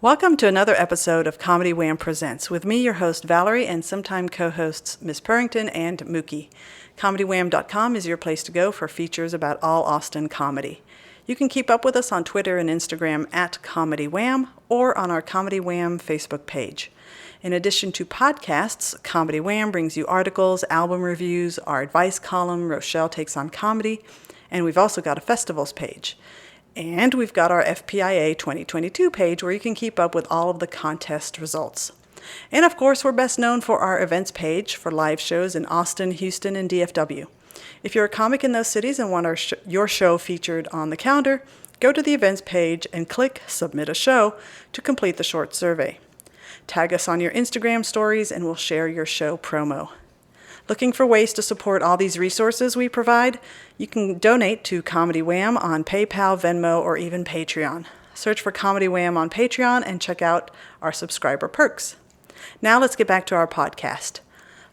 Welcome to another episode of Comedy Wham Presents with me, your host Valerie, and sometime co-hosts Miss Purrington and Mookie. ComedyWham.com is your place to go for features about all Austin comedy. You can keep up with us on Twitter and Instagram at Comedy Wham or on our Comedy Wham Facebook page. In addition to podcasts, Comedy Wham brings you articles, album reviews, our advice column, Rochelle Takes on Comedy, and we've also got a festivals page. And we've got our FPIA 2022 page where you can keep up with all of the contest results. And of course, we're best known for our events page for live shows in Austin, Houston, and DFW. If you're a comic in those cities and want your show featured on the calendar, go to the events page and click Submit a Show to complete the short survey. Tag us on your Instagram stories and we'll share your show promo. Looking for ways to support all these resources we provide? You can donate to Comedy Wham on PayPal, Venmo, or even Patreon. Search for Comedy Wham on Patreon and check out our subscriber perks. Now let's get back to our podcast.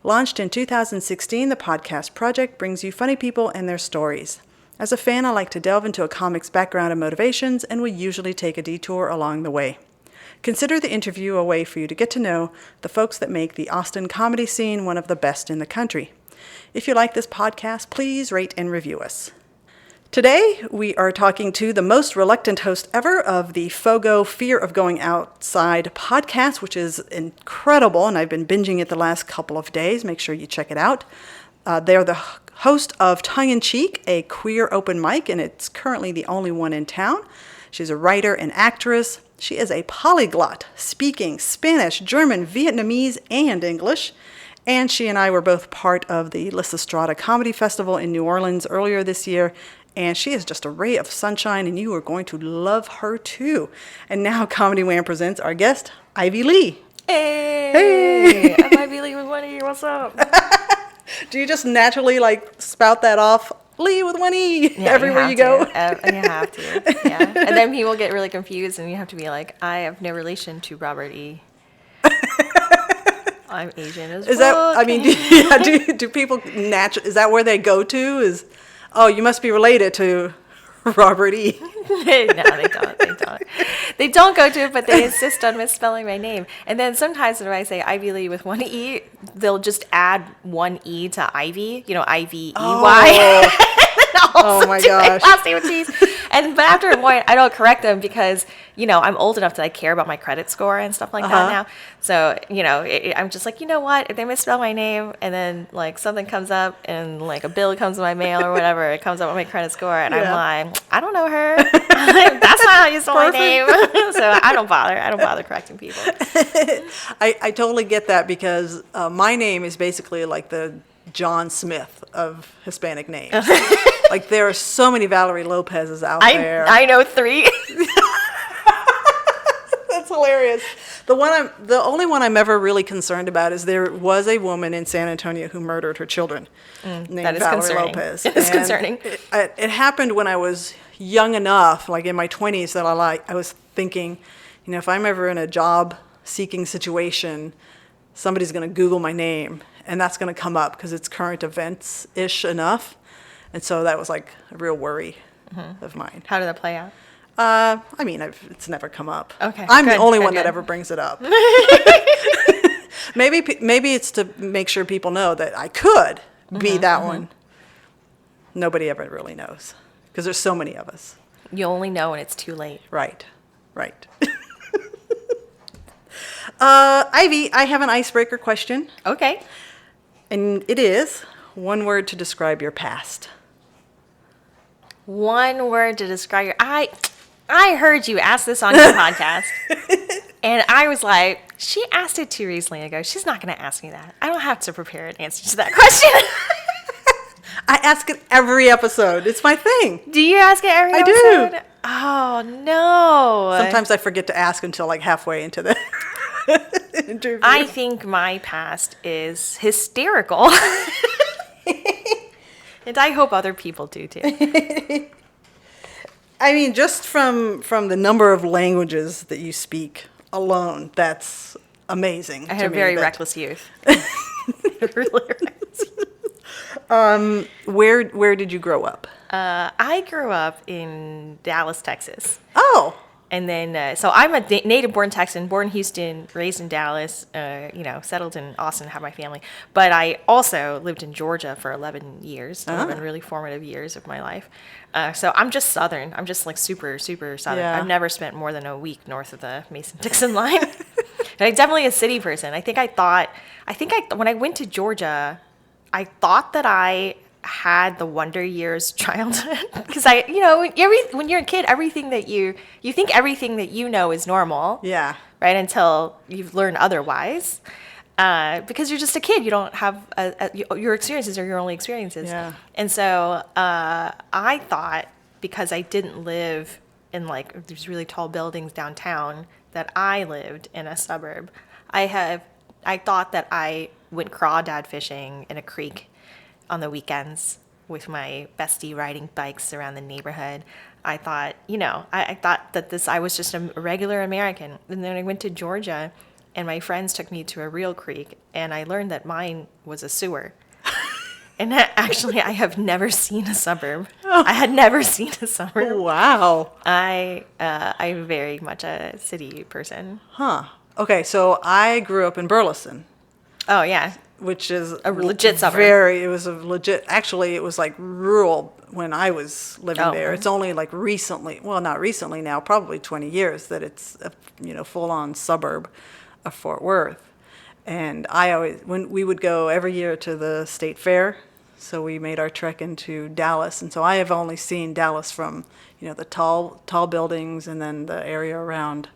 Launched in 2016, the Podcast Project brings you funny people and their stories. As a fan, I like to delve into a comic's background and motivations, and we usually take a detour along the way. Consider the interview a way for you to get to know the folks that make the Austin comedy scene one of the best in the country. If you like this podcast, please rate and review us. Today, we are talking to the most reluctant host ever of the FOGO Fear of Going Outside podcast, which is incredible, and I've been binging it the last couple of days. Make sure you check it out. They're the host of Tongue in Cheek, a queer open mic, and it's currently the only one in town. She's a writer and actress. She is a polyglot, speaking Spanish, German, Vietnamese, and English. And she and I were both part of the Lysistrata Comedy Festival in New Orleans earlier this year. And she is just a ray of sunshine, and you are going to love her too. And now Comedy Wham presents our guest, Ivy Lee. Hey! I'm Ivy Lee with one E. What's up? Do you just naturally spout that off? Lee with one E everywhere you go. You have to. Yeah. And then people get really confused and you have to be like, I have no relation to Robert E. I'm Asian as well. Is that, do people is that where they go to? You must be related to Robert E. No, they don't. They don't go to it, but they insist on misspelling my name. And then sometimes when I say Ivy Lee with one E, they'll just add one E to Ivy, Ivy-E-Y. Oh my gosh. Last name with T's. But after a point, I don't correct them because, I'm old enough that I care about my credit score and stuff like that now. So, I'm just like, you know what? If they misspell my name and then something comes up and a bill comes in my mail or whatever, it comes up with my credit score and I'm like, I don't know her. That's not how you spell my name. So I don't bother correcting people. I totally get that because my name is basically like the John Smith of Hispanic names. There are so many Valerie Lopez's out there. I know 3. That's hilarious. The only one I'm ever really concerned about is there was a woman in San Antonio who murdered her children named Valerie Lopez. It is concerning. It happened when I was young enough, in my 20s, that I was thinking, if I'm ever in a job-seeking situation, somebody's going to Google my name, and that's going to come up because it's current events-ish enough. And so that was a real worry of mine. How did that play out? It's never come up. Okay. I'm the only one that ever brings it up. Maybe it's to make sure people know that I could be that one. Nobody ever really knows because there's so many of us. You only know when it's too late. Right. Ivy, I have an icebreaker question. Okay. And it is one word to describe your past. One word to describe your... I heard you ask this on your podcast. And I was like, she asked it too recently ago. She's not going to ask me that. I don't have to prepare an answer to that question. I ask it every episode. It's my thing. Do you ask it every episode? Do. Oh, no. Sometimes I forget to ask until halfway into the interview. I think my past is hysterical. And I hope other people do too. Just from the number of languages that you speak alone, that's amazing. I had a very reckless youth. Really reckless. Where did you grow up? I grew up in Dallas, Texas. Oh. And then, so I'm a native-born Texan, born in Houston, raised in Dallas, settled in Austin, have my family. But I also lived in Georgia for 11 years, 11 really formative years of my life. So I'm just Southern. I'm just like super, super Southern. Yeah. I've never spent more than a week north of the Mason-Dixon line. And I'm definitely a city person. When I went to Georgia, I thought that I had the Wonder Years childhood because when you're a kid, everything that you think everything that you know is normal, Yeah. right, until you've learned otherwise, because you're just a kid. You don't have your experiences are your only experiences. Yeah. And so I thought, because I didn't live in like these really tall buildings downtown, that I lived in a suburb. I thought that I went crawdad fishing in a creek on the weekends with my bestie riding bikes around the neighborhood. I thought, I thought that I was just a regular American. And then I went to Georgia and my friends took me to a real creek and I learned that mine was a sewer. And actually, I have never seen a suburb. I had never seen a suburb. Wow. I'm very much a city person. Huh. Okay, so I grew up in Burleson, Oh, yeah. which is A legit suburb. Actually, it was like rural when I was living Oh. there. It's only like recently, well, not recently now, probably 20 years that it's a full-on suburb of Fort Worth. And when we would go every year to the state fair, so we made our trek into Dallas. And so I have only seen Dallas from, the tall buildings and then the area around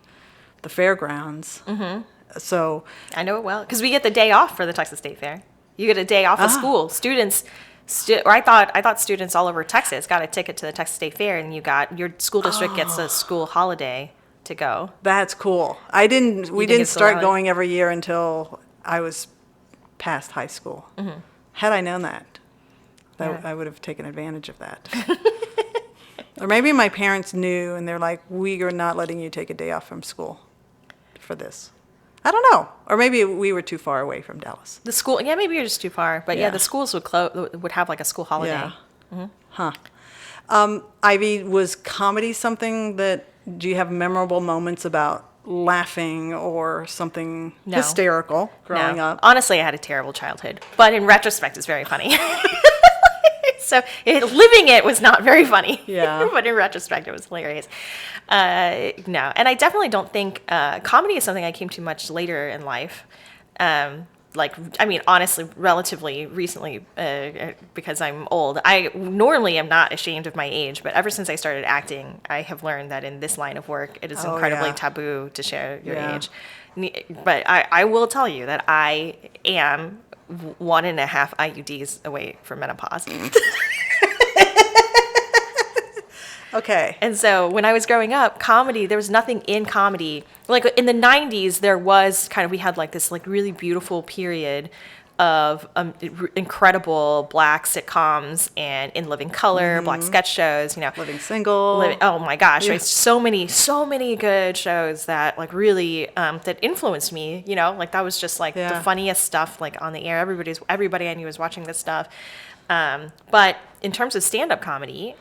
the fairgrounds. Mm-hmm. So I know it well because we get the day off for the Texas State Fair. You get a day off of school. Students, I thought students all over Texas got a ticket to the Texas State Fair, and your school district gets a school holiday to go. that's cool. We didn't it's start allowed? going every year until I was past high school. Mm-hmm. Had I known that, Yeah. I would have taken advantage of that. Or maybe my parents knew and they're like, we are not letting you take a day off from school for this. I don't know. Or maybe we were too far away from Dallas. The school, maybe you're just too far, but Yeah. the schools would have like a school holiday. Yeah. Huh. Ivy, was comedy something do you have memorable moments about laughing or something No. hysterical growing No. up? Honestly, I had a terrible childhood, but in retrospect, it's very funny. So living it was not very funny. Yeah. But in retrospect, it was hilarious. No, and I definitely don't think comedy is something I came to much later in life. Honestly, relatively recently, because I'm old. I normally am not ashamed of my age, but ever since I started acting, I have learned that in this line of work, it is incredibly yeah. taboo to share your Yeah. age. But I will tell you that I am 1.5 IUDs away from menopause. Okay. And so when I was growing up, comedy, there was nothing in comedy. Like in the 90s, there was we had like this like really beautiful period of incredible black sitcoms and In Living Color, black sketch shows, Living Single. Oh my gosh, Yeah. right? So many good shows that like really that influenced me. That was just like Yeah. the funniest stuff like on the air. Everybody I knew was watching this stuff. But in terms of stand-up comedy,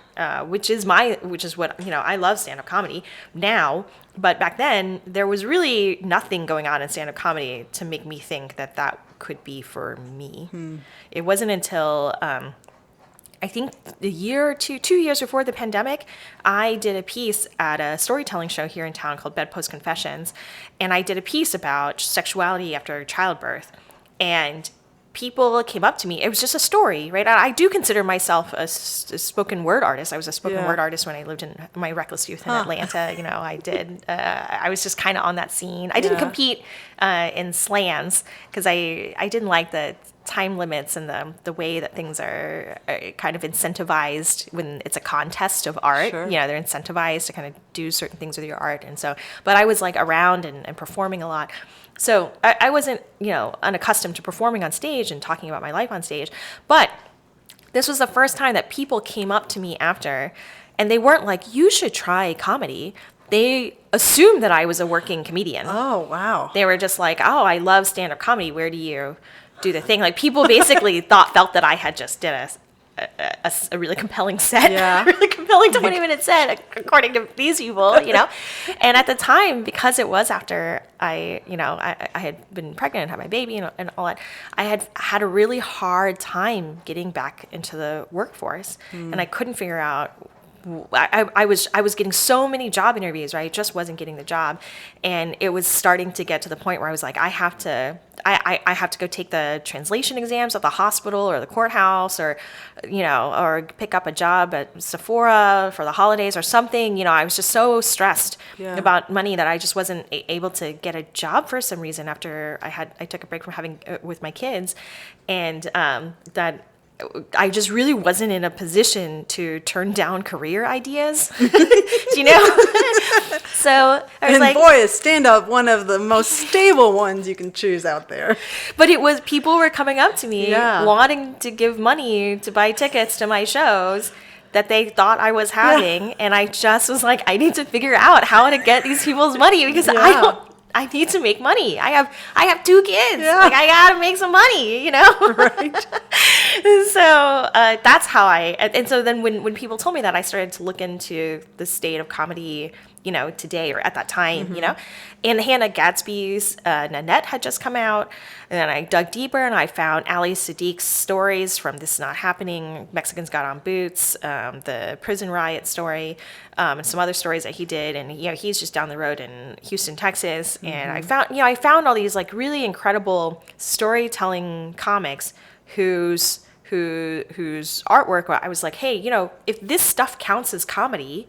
which is what I love stand-up comedy now. But back then, there was really nothing going on in stand-up comedy to make me think that could be for me. It wasn't until I think a year or 2 years before the pandemic, I did a piece at a storytelling show here in town called Bedpost Confessions, and I did a piece about sexuality after childbirth, and people came up to me. It was just a story, right? I do consider myself a spoken word artist. I was a spoken Yeah. word artist when I lived in my reckless youth in Atlanta. I did. I was just kind of on that scene. I didn't Yeah. compete in slams because I didn't like the time limits and the way that things are kind of incentivized when it's a contest of art. Sure. They're incentivized to kind of do certain things with your art. And so, but I was like around and performing a lot. So I wasn't, unaccustomed to performing on stage and talking about my life on stage. But this was the first time that people came up to me after, and they weren't like, you should try comedy. They assumed that I was a working comedian. Oh, wow. They were just like, oh, I love stand-up comedy. Where do you do the thing? Like people basically felt that I had just did a really compelling set, Yeah. a really compelling 20-minute set, according to these people, you know. And at the time, because it was after I had been pregnant and had my baby and all that, I had a really hard time getting back into the workforce, and I couldn't figure out. I was getting so many job interviews, right? I just wasn't getting the job, and it was starting to get to the point where I was like, I have to go take the translation exams at the hospital or the courthouse, or or pick up a job at Sephora for the holidays or something. I was just so stressed about money that I just wasn't able to get a job for some reason after I took a break from having with my kids, and that. I just really wasn't in a position to turn down career ideas, So I was And like, boy, is stand-up one of the most stable ones you can choose out there. but it was, people were coming up to me Yeah. wanting to give money to buy tickets to my shows that they thought I was having. And I just was like, I need to figure out how to get these people's money, because I need to make money. I have 2 kids. Yeah. Like, I gotta make some money, Right. So that's how and so then when people told me that, I started to look into the state of comedy, today, or at that time, and Hannah Gadsby's Nanette had just come out, and then I dug deeper and I found Ali Sadiq's stories from This Is Not Happening, Mexicans Got on Boots, the prison riot story, and some other stories that he did, and he's just down the road in Houston, Texas, and I found all these like really incredible storytelling comics whose artwork, I was like, hey, if this stuff counts as comedy,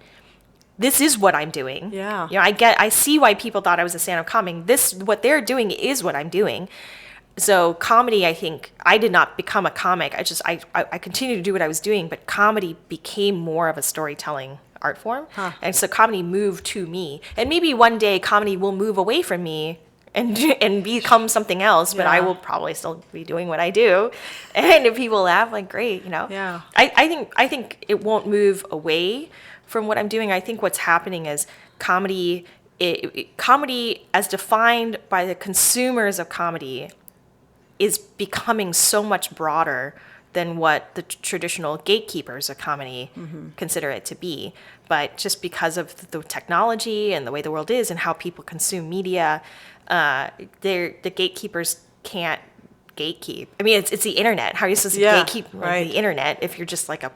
this is what I'm doing. Yeah. I see why people thought I was a stand-up comic. What they're doing is what I'm doing. So comedy, I think, I did not become a comic. I continued to do what I was doing, but comedy became more of a storytelling art form. Huh. And so comedy moved to me. And maybe one day comedy will move away from me and become something else, but I will probably still be doing what I do. And if people laugh, like, great, Yeah. I think it won't move away from what I'm doing. I think what's happening is comedy, comedy as defined by the consumers of comedy, is becoming so much broader than what the traditional gatekeepers of comedy consider it to be. But just because of the technology and the way the world is and how people consume media, the gatekeepers can't gatekeep. I mean, it's the internet. How are you supposed to gatekeep the internet if you're just like a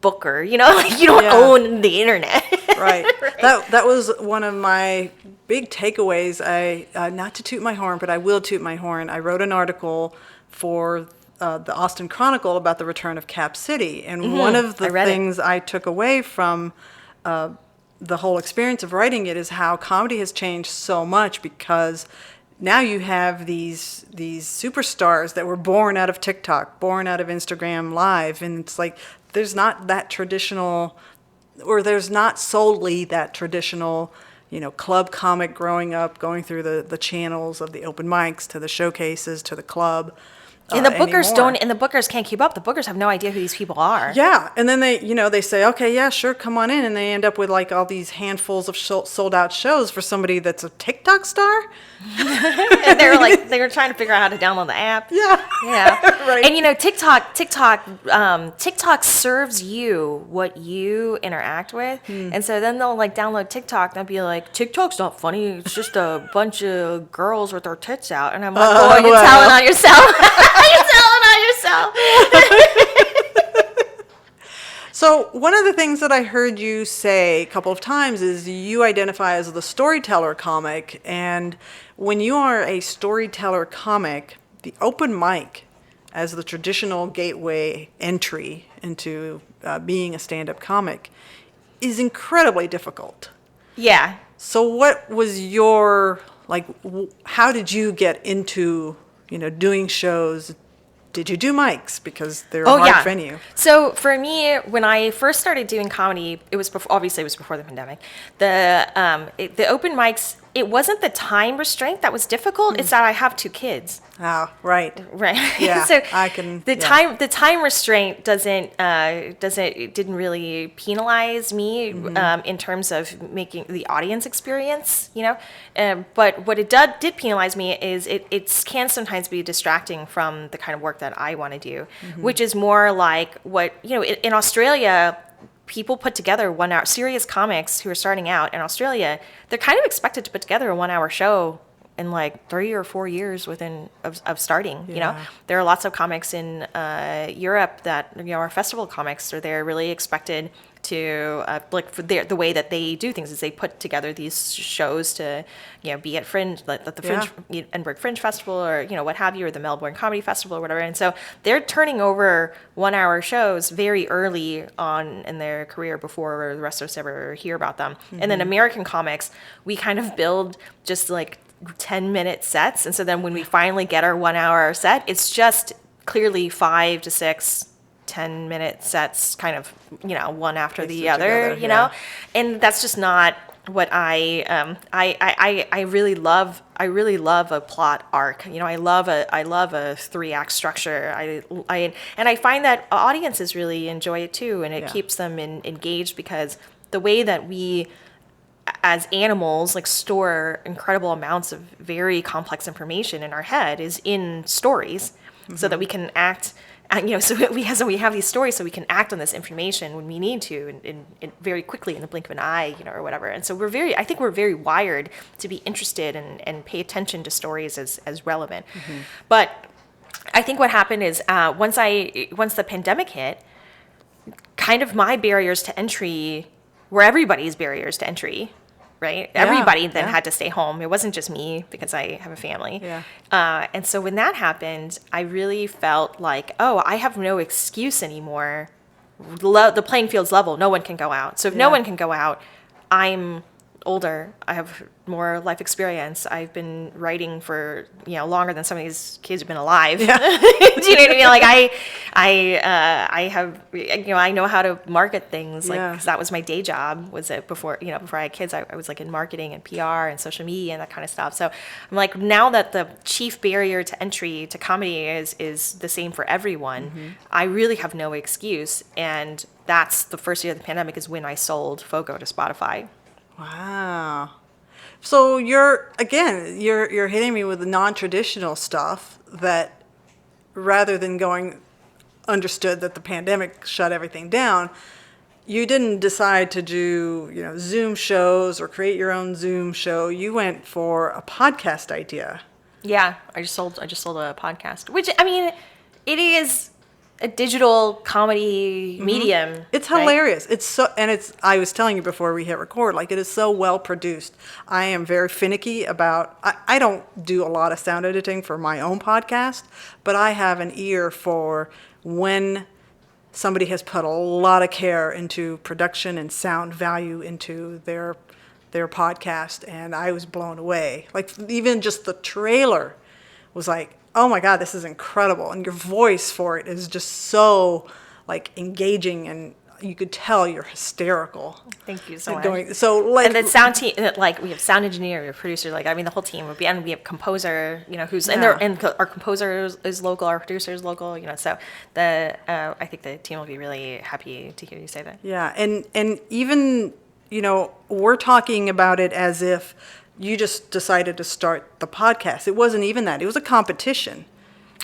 booker? Like you don't own the internet. Right. That was one of my big takeaways. I not to toot my horn, but I will toot my horn. I wrote an article for the Austin Chronicle about the return of Cap City, and one of the things I took away from the whole experience of writing it is how comedy has changed so much, because now you have these superstars that were born out of TikTok, born out of Instagram Live, and it's like there's not that traditional, or there's not solely that traditional, club comic growing up, going through the channels of the open mics to the showcases to the club. And the bookers anymore. and the bookers can't keep up. The bookers have no idea who these people are. Yeah, and then they say, okay, yeah, sure, come on in, and they end up with like all these handfuls of sold out shows for somebody that's a TikTok star. And they were trying to figure out how to download the app. Yeah, right. And TikTok serves you what you interact with, and so then they'll like download TikTok. And they'll be like, TikTok's not funny. It's just a bunch of girls with their tits out. And I'm like, oh, you're telling on yourself. You're telling on yourself. So one of the things that I heard you say a couple of times is you identify as the storyteller comic, and when you are a storyteller comic, the open mic as the traditional gateway entry into being a stand-up comic is incredibly difficult. Yeah. So what was your, how did you get into, doing shows? Did you do mics? Because they're a hard venue. So for me, when I first started doing comedy, it was before the pandemic. The open mics it wasn't the time restraint that was difficult. It's that I have 2 kids. Oh, right. Right. Yeah, So I can. the yeah. time restraint it didn't really penalize me in terms of making the audience experience, but what it did penalize me is it can sometimes be distracting from the kind of work that I want to do, which is more like what, in Australia, people put together 1 hour, serious comics who are starting out in Australia, they're kind of expected to put together a 1 hour show in like 3 or 4 years of starting. There are lots of comics in Europe that are festival comics, or they're really expected to for the way that they do things is they put together these shows to be at Fringe, like the Fringe Edinburgh Fringe Festival, or what have you, or the Melbourne Comedy Festival or whatever. And so they're turning over 1 hour shows very early on in their career before the rest of us ever hear about them. And then American comics, we kind of build just like 10-minute sets, and so then when we finally get our 1 hour set, it's just clearly 5 to 6 10-minute sets, kind of one after the other, and that's just not what I really love. I really love a plot arc. I love a 3-act structure. I find that audiences really enjoy it too, and it keeps them engaged, because the way that we as animals store incredible amounts of very complex information in our head is in stories, so that we can act. So we have these stories, so we can act on this information when we need to, and very quickly in the blink of an eye, or whatever. And so I think we're very wired to be interested and pay attention to stories as relevant. But I think what happened is once the pandemic hit, kind of my barriers to entry were everybody's barriers to entry. Right? Yeah, everybody then had to stay home. It wasn't just me, because I have a family. Yeah. And so when that happened, I really felt like, oh, I have no excuse anymore. The playing field's level. No one can go out. So if no one can go out, I'm older. I have more life experience. I've been writing for longer than some of these kids have been alive. Yeah. Do you know what I mean? Like I have I know how to market things, because that was my day job. Was it before I had kids? I was in marketing and PR and social media and that kind of stuff. So I'm like, now that the chief barrier to entry to comedy is the same for everyone, I really have no excuse. And that's the first year of the pandemic is when I sold FOGO to Spotify. Wow. So you're hitting me with the non-traditional stuff that, rather than understood that the pandemic shut everything down, you didn't decide to do, Zoom shows or create your own Zoom show. You went for a podcast idea. Yeah, I just sold a podcast, which, it is a digital comedy medium. It's hilarious. Right? I was telling you before we hit record, it is so well produced. I am very finicky about, I don't do a lot of sound editing for my own podcast, but I have an ear for when somebody has put a lot of care into production and sound value into their podcast, and I was blown away. Even just the trailer was like, oh my God, this is incredible. And your voice for it is just so engaging, and you could tell you're hysterical. Thank you so much. And the sound team, we have sound engineer, we have producer, the whole team would be, and we have composer, who's and our composer is local, our producer is local, so I think the team will be really happy to hear you say that. Yeah, and even, we're talking about it as if you just decided to start the podcast. It wasn't even that. It was a competition.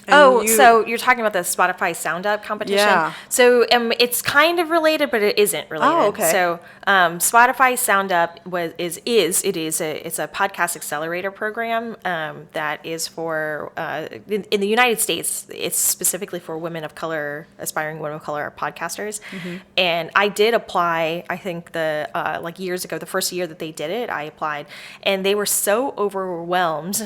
So you're talking about the Spotify Sound Up competition? Yeah. So it's kind of related, but it isn't related. Oh, okay. So Spotify Sound Up it's a podcast accelerator program that is for in the United States. It's specifically for aspiring women of color podcasters. And I did apply. I think years ago, the first year that they did it, I applied, and they were so overwhelmed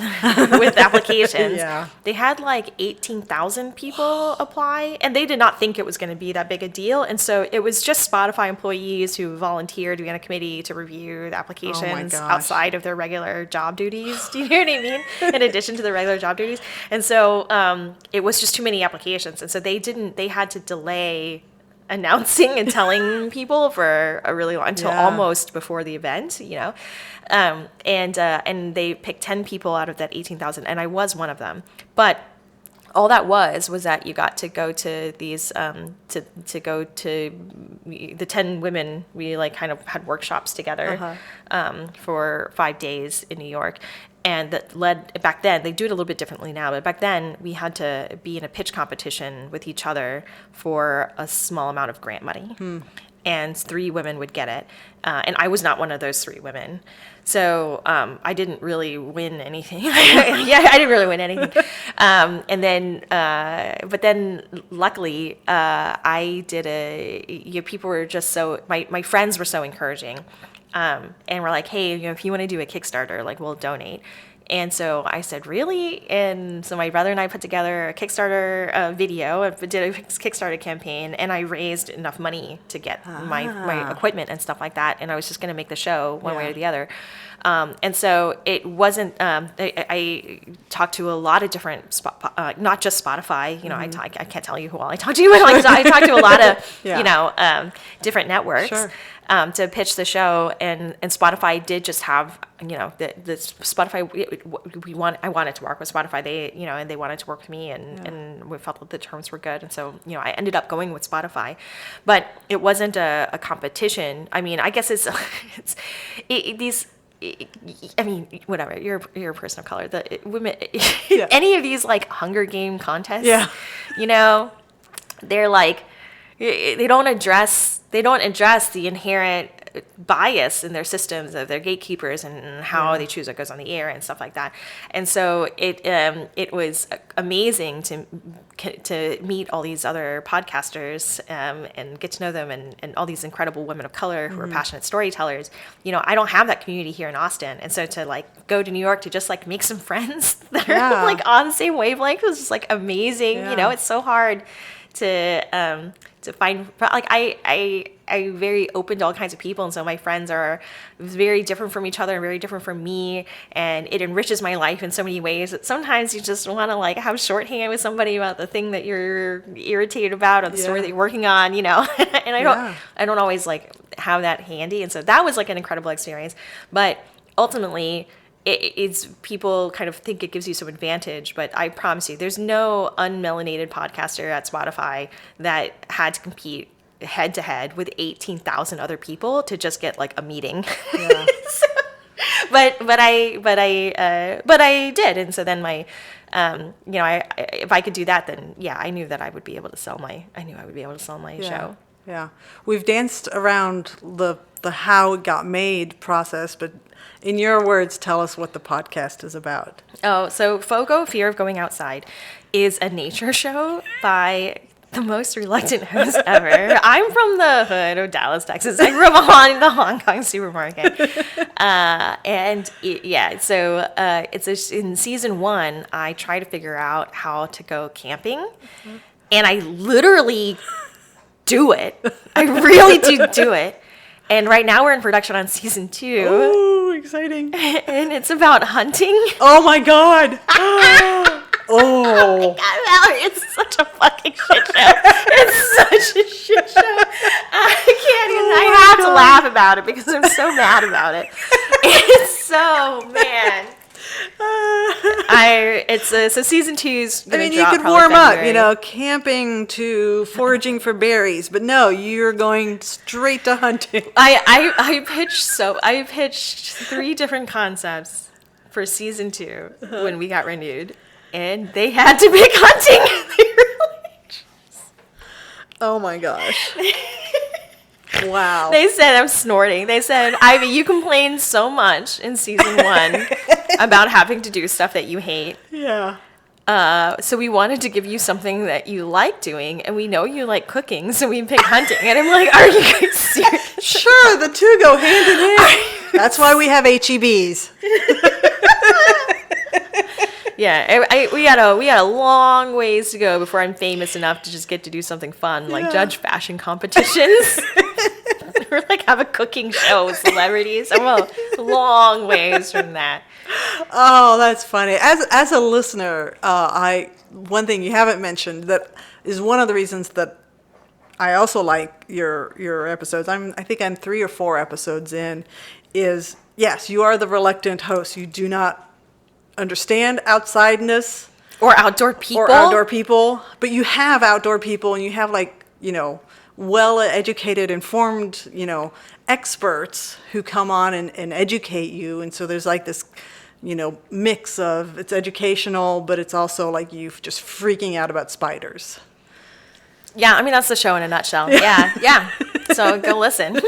with applications. Yeah. They had 18,000 people apply, and they did not think it was going to be that big a deal. And so it was just Spotify employees who volunteered to be on a committee to review the applications outside of their regular job duties. Do you know what I mean? In addition to their regular job duties. And so it was just too many applications. And so they had to delay announcing and telling people for a really long, until Yeah. almost before the event, and they picked 10 people out of that 18,000, and I was one of them. But all that was that you got to go to these to go to the 10 women. We like kind of had workshops together for 5 days in New York, and that led back then. They do it a little bit differently now, but back then we had to be in a pitch competition with each other for a small amount of grant money. And 3 women would get it, and I was not one of those 3 women. So I didn't really win anything. I didn't really win anything. But then luckily, I did people were just so, my friends were so encouraging, and were like, hey, if you want to do a Kickstarter, like, we'll donate. And so I said, really? And so my brother and I put together a Kickstarter video, did a Kickstarter campaign, and I raised enough money to get my equipment and stuff like that. And I was just going to make the show one way or the other. And so it wasn't, I talked to a lot of different, not just Spotify, I can't tell you who all I talked to, but I talked to a lot of, different networks. Sure. To pitch the show, and Spotify did just have, the Spotify. I wanted to work with Spotify. They, and they wanted to work with me, and we felt that the terms were good, and so I ended up going with Spotify, but it wasn't a competition. I mean, I guess whatever. You're a person of color. The women, any of these like Hunger Game contests, they're like, they don't address the inherent bias in their systems of their gatekeepers and how they choose what goes on the air and stuff like that. And so it was amazing to meet all these other podcasters and get to know them, and all these incredible women of color who are passionate storytellers. I don't have that community here in Austin, and so to like go to New York to just like make some friends that are like on the same wavelength was just like amazing. It's so hard to find, like, I'm very open to all kinds of people, and so my friends are very different from each other and very different from me, and it enriches my life in so many ways that sometimes you just want to like have shorthand with somebody about the thing that you're irritated about or the story that you're working on, and I don't always like have that handy, and so that was like an incredible experience. But ultimately, it's people kind of think it gives you some advantage, but I promise you, there's no unmelanated podcaster at Spotify that had to compete head to head with 18,000 other people to just get like a meeting. Yeah. But I did, and so then my, if I could do that, then I knew that I would be able to sell my show. Yeah, we've danced around the how it got made process, but in your words, tell us what the podcast is about. Oh, so FOGO, Fear of Going Outside, is a nature show by the most reluctant host ever. I'm from the hood of Dallas, Texas. I grew up on the Hong Kong supermarket. It's in season 1, I try to figure out how to go camping, and I literally do it. I really do it. And right now we're in production on season 2. Ooh, exciting. And it's about hunting. Oh my God. Oh my God, Valerie, it's such a fucking shit show. It's such a shit show. I can't even, I have to laugh about it because I'm so mad about it. It's so, man. So season 2's gonna you drop could probably warm February. up, camping to foraging for berries, but no, you're going straight to hunting. I pitched 3 different concepts for season 2 when we got renewed, and they had to pick hunting. Oh my gosh. Wow. They said I'm snorting. They said, Ivy, you complained so much in season 1 about having to do stuff that you hate. Yeah. So we wanted to give you something that you like doing, and we know you like cooking, so we picked hunting. And I'm like, are you guys serious? Sure, the two go hand in hand. That's why we have HEBs. Yeah, we had a long ways to go before I'm famous enough to just get to do something fun, like judge fashion competitions. Or like have a cooking show with celebrities. I'm a long ways from that. Oh, that's funny. As a listener, one thing you haven't mentioned that is one of the reasons that I also like your episodes. I think I'm 3 or 4 episodes in. Is yes, you are the reluctant host. You do not understand outsideness or outdoor people, but you have outdoor people, and you have well-educated, informed, experts who come on and educate you. And so there's like this, mix of it's educational, but it's also like you just freaking out about spiders. Yeah, I mean, that's the show in a nutshell. Yeah. So go listen.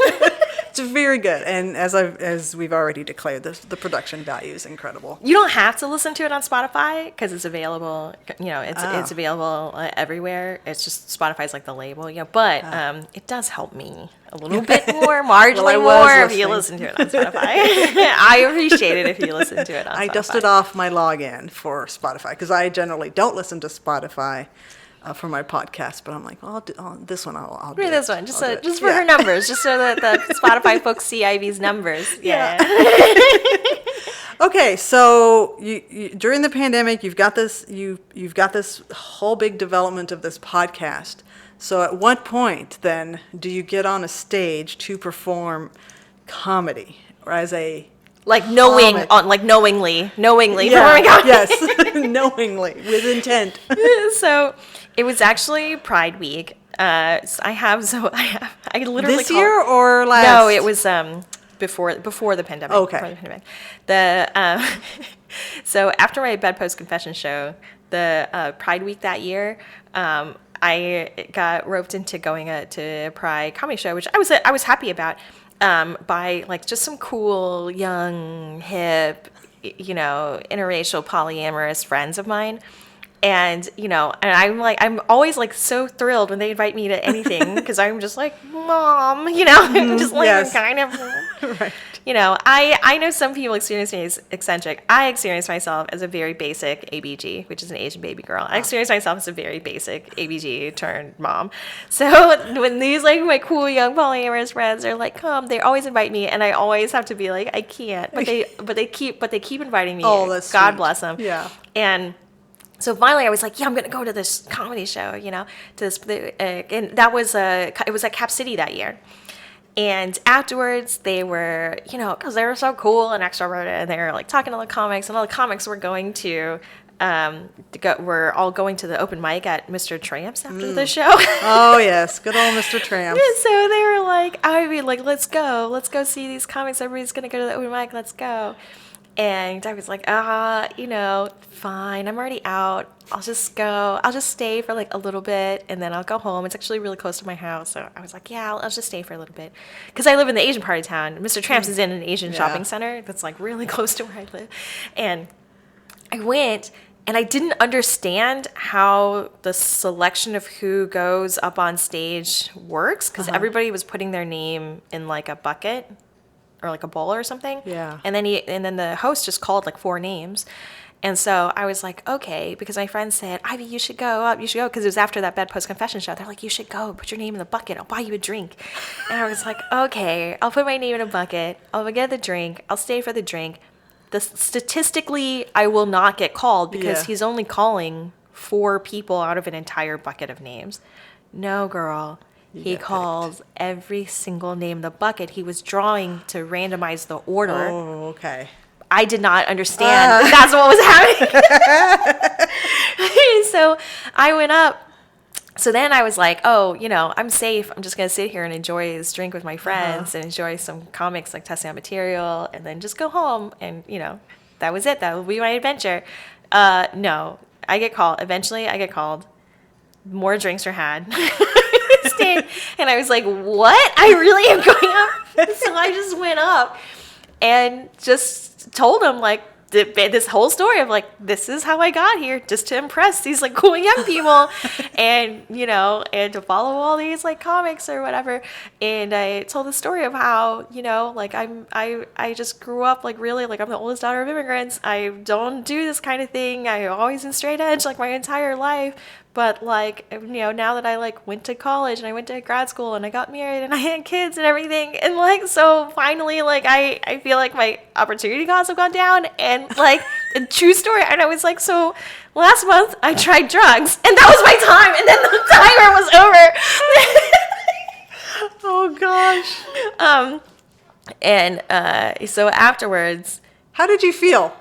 It's very good, and as we've already declared, the production value is incredible. You don't have to listen to it on Spotify because it's available. It's available everywhere. It's just Spotify's like the label, but it does help me a little bit more, marginally more if you listen to it on Spotify. I appreciate it if you listen to it on Spotify. I dusted off my login for Spotify because I generally don't listen to Spotify for my podcast, but I'm like, well, this one I'll do this one just for her numbers, just so that the Spotify folks see Ivy's numbers. Yeah. Okay, so you during the pandemic, you've got this whole big development of this podcast. So at what point then do you get on a stage to perform comedy or as a knowingly performing comedy? Yes, knowingly with intent. So it was actually Pride Week. I literally this year or last? No, it was before the pandemic. Okay. Before the pandemic. So after my bedpost confession show, the Pride Week that year, I got roped into going to a Pride comedy show, which I was happy about, by like just some cool, young, hip, interracial, polyamorous friends of mine. And, I'm always like so thrilled when they invite me to anything because I'm just like, Mom, just like yes. kind of, right. I know some people experience me as eccentric. I experience myself as a very basic ABG, which is an Asian baby girl. I experience myself as a very basic ABG turned mom. So when these like my cool young polyamorous friends are like, come, they always invite me, and I always have to be like, I can't. But they keep inviting me. Oh, that's God sweet. bless them. Yeah. And so finally, I was like, yeah, I'm going to go to this comedy show, to this, and it was at Cap City that year. And afterwards, they were, because they were so cool and extroverted, and they were like talking to the comics, and all the comics were going to, we're all going to the open mic at Mr. Tramp's after the show. Oh yes, good old Mr. Tramps. So they were like, let's go see these comics. Everybody's going to go to the open mic. Let's go. And I was like, fine, I'm already out. I'll just stay for like a little bit and then I'll go home. It's actually really close to my house. So I was like, yeah, I'll just stay for a little bit. Because I live in the Asian part of town. Mr. Tramps is in an Asian shopping center that's like really close to where I live. And I went and I didn't understand how the selection of who goes up on stage works because everybody was putting their name in like a bucket or like a bowl or something. Yeah. And then the host just called like 4 names. And so I was like, okay, because my friend said, Ivy, you should go up, because it was after that bedpost confession show. They're like, you should go, put your name in the bucket, I'll buy you a drink. And I was like, okay, I'll put my name in a bucket, I'll get the drink, I'll stay for the drink. Statistically, I will not get called because he's only calling 4 people out of an entire bucket of names. No, girl. He called every single name in the bucket. He was drawing to randomize the order. Oh, okay. I did not understand that's what was happening. So I went up. So then I was like, oh, I'm safe. I'm just going to sit here and enjoy this drink with my friends and enjoy some comics, like testing out material, and then just go home. And, that was it. That would be my adventure. No, I get called. Eventually I get called. More drinks are had. And I was like, what? I really am going up? So I just went up and just told him like this whole story of like, this is how I got here, just to impress these like cool young people and and to follow all these like comics or whatever. And I told the story of how like I just grew up like really like I'm the oldest daughter of immigrants. I don't do this kind of thing. I always in straight edge like my entire life. But like, now that I like went to college and I went to grad school and I got married and I had kids and everything, and like, so finally, like, I feel like my opportunity costs have gone down, and like, a true story. And I was like, so last month I tried drugs and that was my time, and then the timer was over. Oh gosh. And so afterwards, How did you feel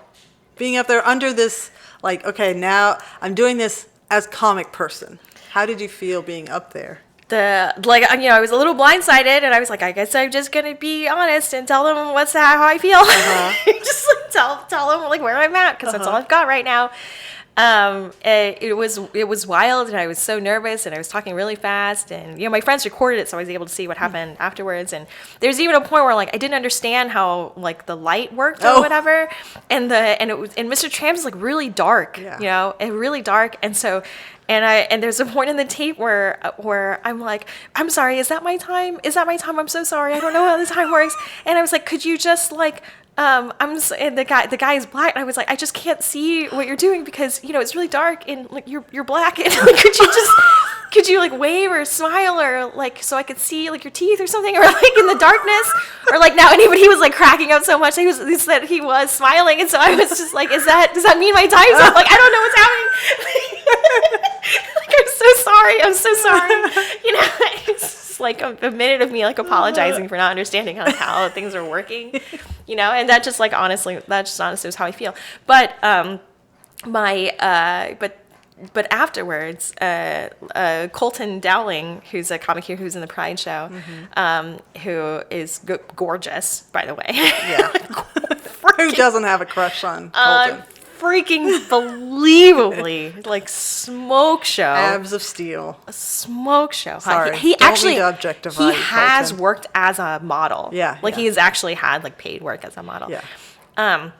being up there under this, like, okay, now I'm doing this as comic person? How did you feel being up there? I was a little blindsided, and I was like, I guess I'm just gonna be honest and tell them how I feel. Just like tell them like where I'm at, because that's all I've got right now. It was wild, and I was so nervous, and I was talking really fast, and my friends recorded it, so I was able to see what happened afterwards. And there's even a point where like I didn't understand how like the light worked or whatever, and Mr. Tram's is like really dark, and really dark, and so. And there's a point in the tape where I'm like, I'm sorry, is that my time? Is that my time? I'm so sorry, I don't know how the time works. And I was like, could you just like, and the guy is black, and I was like, I just can't see what you're doing because it's really dark and like you're black, and like, could you like wave or smile or like so I could see like your teeth or something, or like in the darkness, or like now he was like cracking up so much he said he was smiling, and so I was just like, does that mean my time's up? Like I don't know what's happening. Like I'm so sorry. It's just like a minute of me like apologizing for not understanding how things are working, and that just like honestly was how I feel. But but afterwards, Colton Dowling, who's a comic here who's in the Pride show, who is gorgeous, by the way. Yeah. Who doesn't have a crush on Colton? Freaking believably, like smoke show. Abs of steel. A smoke show. Sorry, he actually objectify he has Colton. Worked as a model. Yeah. He has actually had like paid work as a model. Yeah.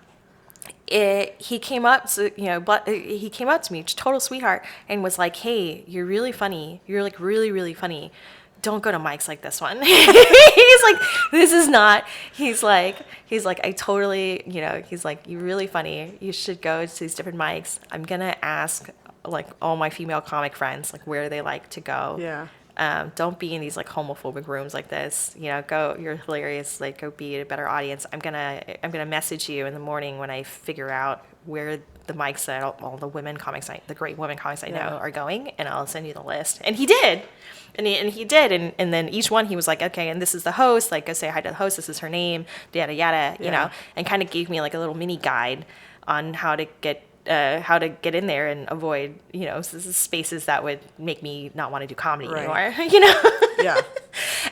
He came up to he came up to me, total sweetheart, and was like, "Hey, you're really funny. You're like really, really funny. Don't go to mics like this one." He's like, this is not. He's like, I totally, he's like, you're really funny. You should go to these different mics. I'm gonna ask like all my female comic friends like where they like to go. Yeah. Don't be in these like homophobic rooms like this. Go. You're hilarious. Like, go be a better audience. I'm gonna message you in the morning when I figure out where the mics that all the women comics the great women comics I know are going, and I'll send you the list. And he did. And he did, and then each one he was like, okay, and this is the host, like go say hi to the host, this is her name, yada yada, and kind of gave me like a little mini guide on how to get in there and avoid spaces that would make me not want to do comedy anymore. Yeah.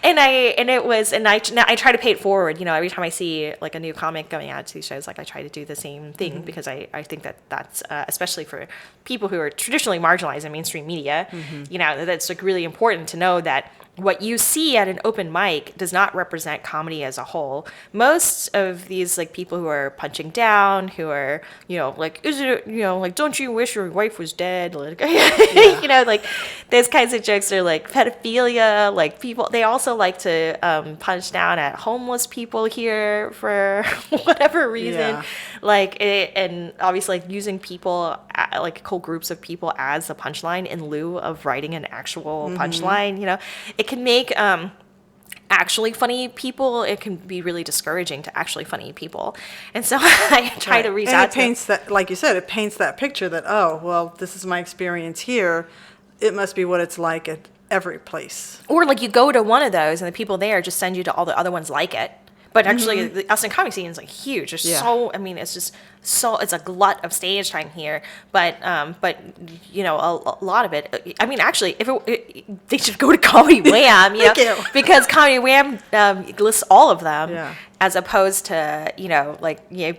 And I try to pay it forward. Every time I see like a new comic going out to these shows, like I try to do the same thing because I think that's especially for people who are traditionally marginalized in mainstream media, that's like really important to know that what you see at an open mic does not represent comedy as a whole. Most of these like people who are punching down, who are like, is it like, don't you wish your wife was dead? Like, like those kinds of jokes are like pedophilia. Like people, they also like to punch down at homeless people here for whatever reason. And obviously like using people like whole groups of people as a punchline in lieu of writing an actual punchline. It can make actually funny people, it can be really discouraging to actually funny people. And so I try to reach out and it paints that, like you said, it paints that picture that, oh, well, this is my experience here. It must be what it's like at every place. Or like you go to one of those and the people there just send you to all the other ones like it. But actually, the Austin comic scene is like huge. There's it's just it's a glut of stage time here. But a lot of it. I mean, actually, they should go to Comedy Wham, because Comedy Wham lists all of them, as opposed to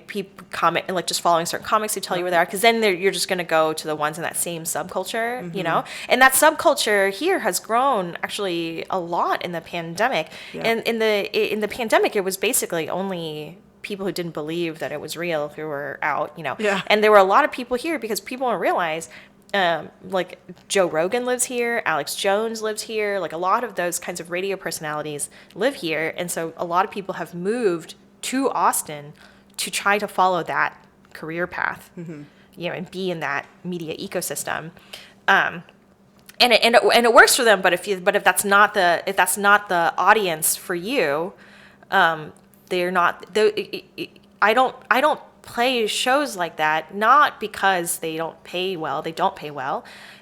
people comment like just following certain comics who tell you where they are. Because then you're just going to go to the ones in that same subculture, and that subculture here has grown actually a lot in the pandemic. And in the pandemic, it was basically only people who didn't believe that it was real who were out, and there were a lot of people here because people don't realize like Joe Rogan lives here, Alex Jones lives here, like a lot of those kinds of radio personalities live here, and so a lot of people have moved to Austin to try to follow that career path, and be in that media ecosystem. And it works for them, but if that's not the audience for you, they're not. I don't play shows like that, not because they don't pay well,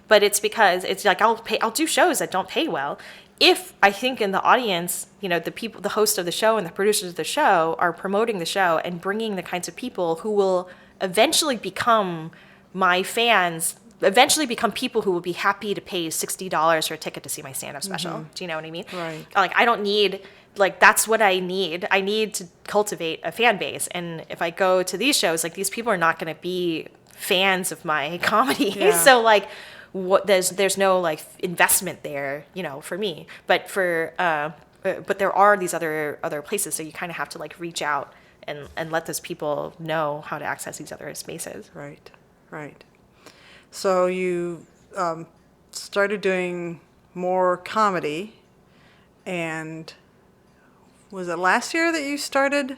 but it's because it's like I'll do shows that don't pay well, if I think in the audience, the people, the host of the show and the producers of the show are promoting the show and bringing the kinds of people who will eventually become my fans, eventually become people who will be happy to pay $60 for a ticket to see my stand-up special. Do you know what I mean? Right. Like, I don't need, like, that's what I need. I need to cultivate a fan base. And if I go to these shows, like, these people are not going to be fans of my comedy. Yeah. So, like, there's no like investment there, for me. But but there are these other places, so you kind of have to like reach out and let those people know how to access these other spaces. Right. So you started doing more comedy, and was it last year that you started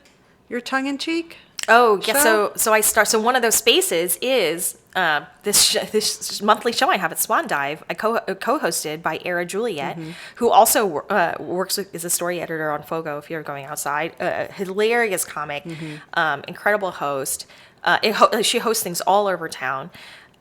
your tongue-in-cheek? Oh, yeah. show? So one of those spaces is this monthly show I have at Swan Dive. I co-hosted by Era Juliet, who also is a story editor on FOGO. If you're going outside, hilarious comic, incredible host. She hosts things all over town.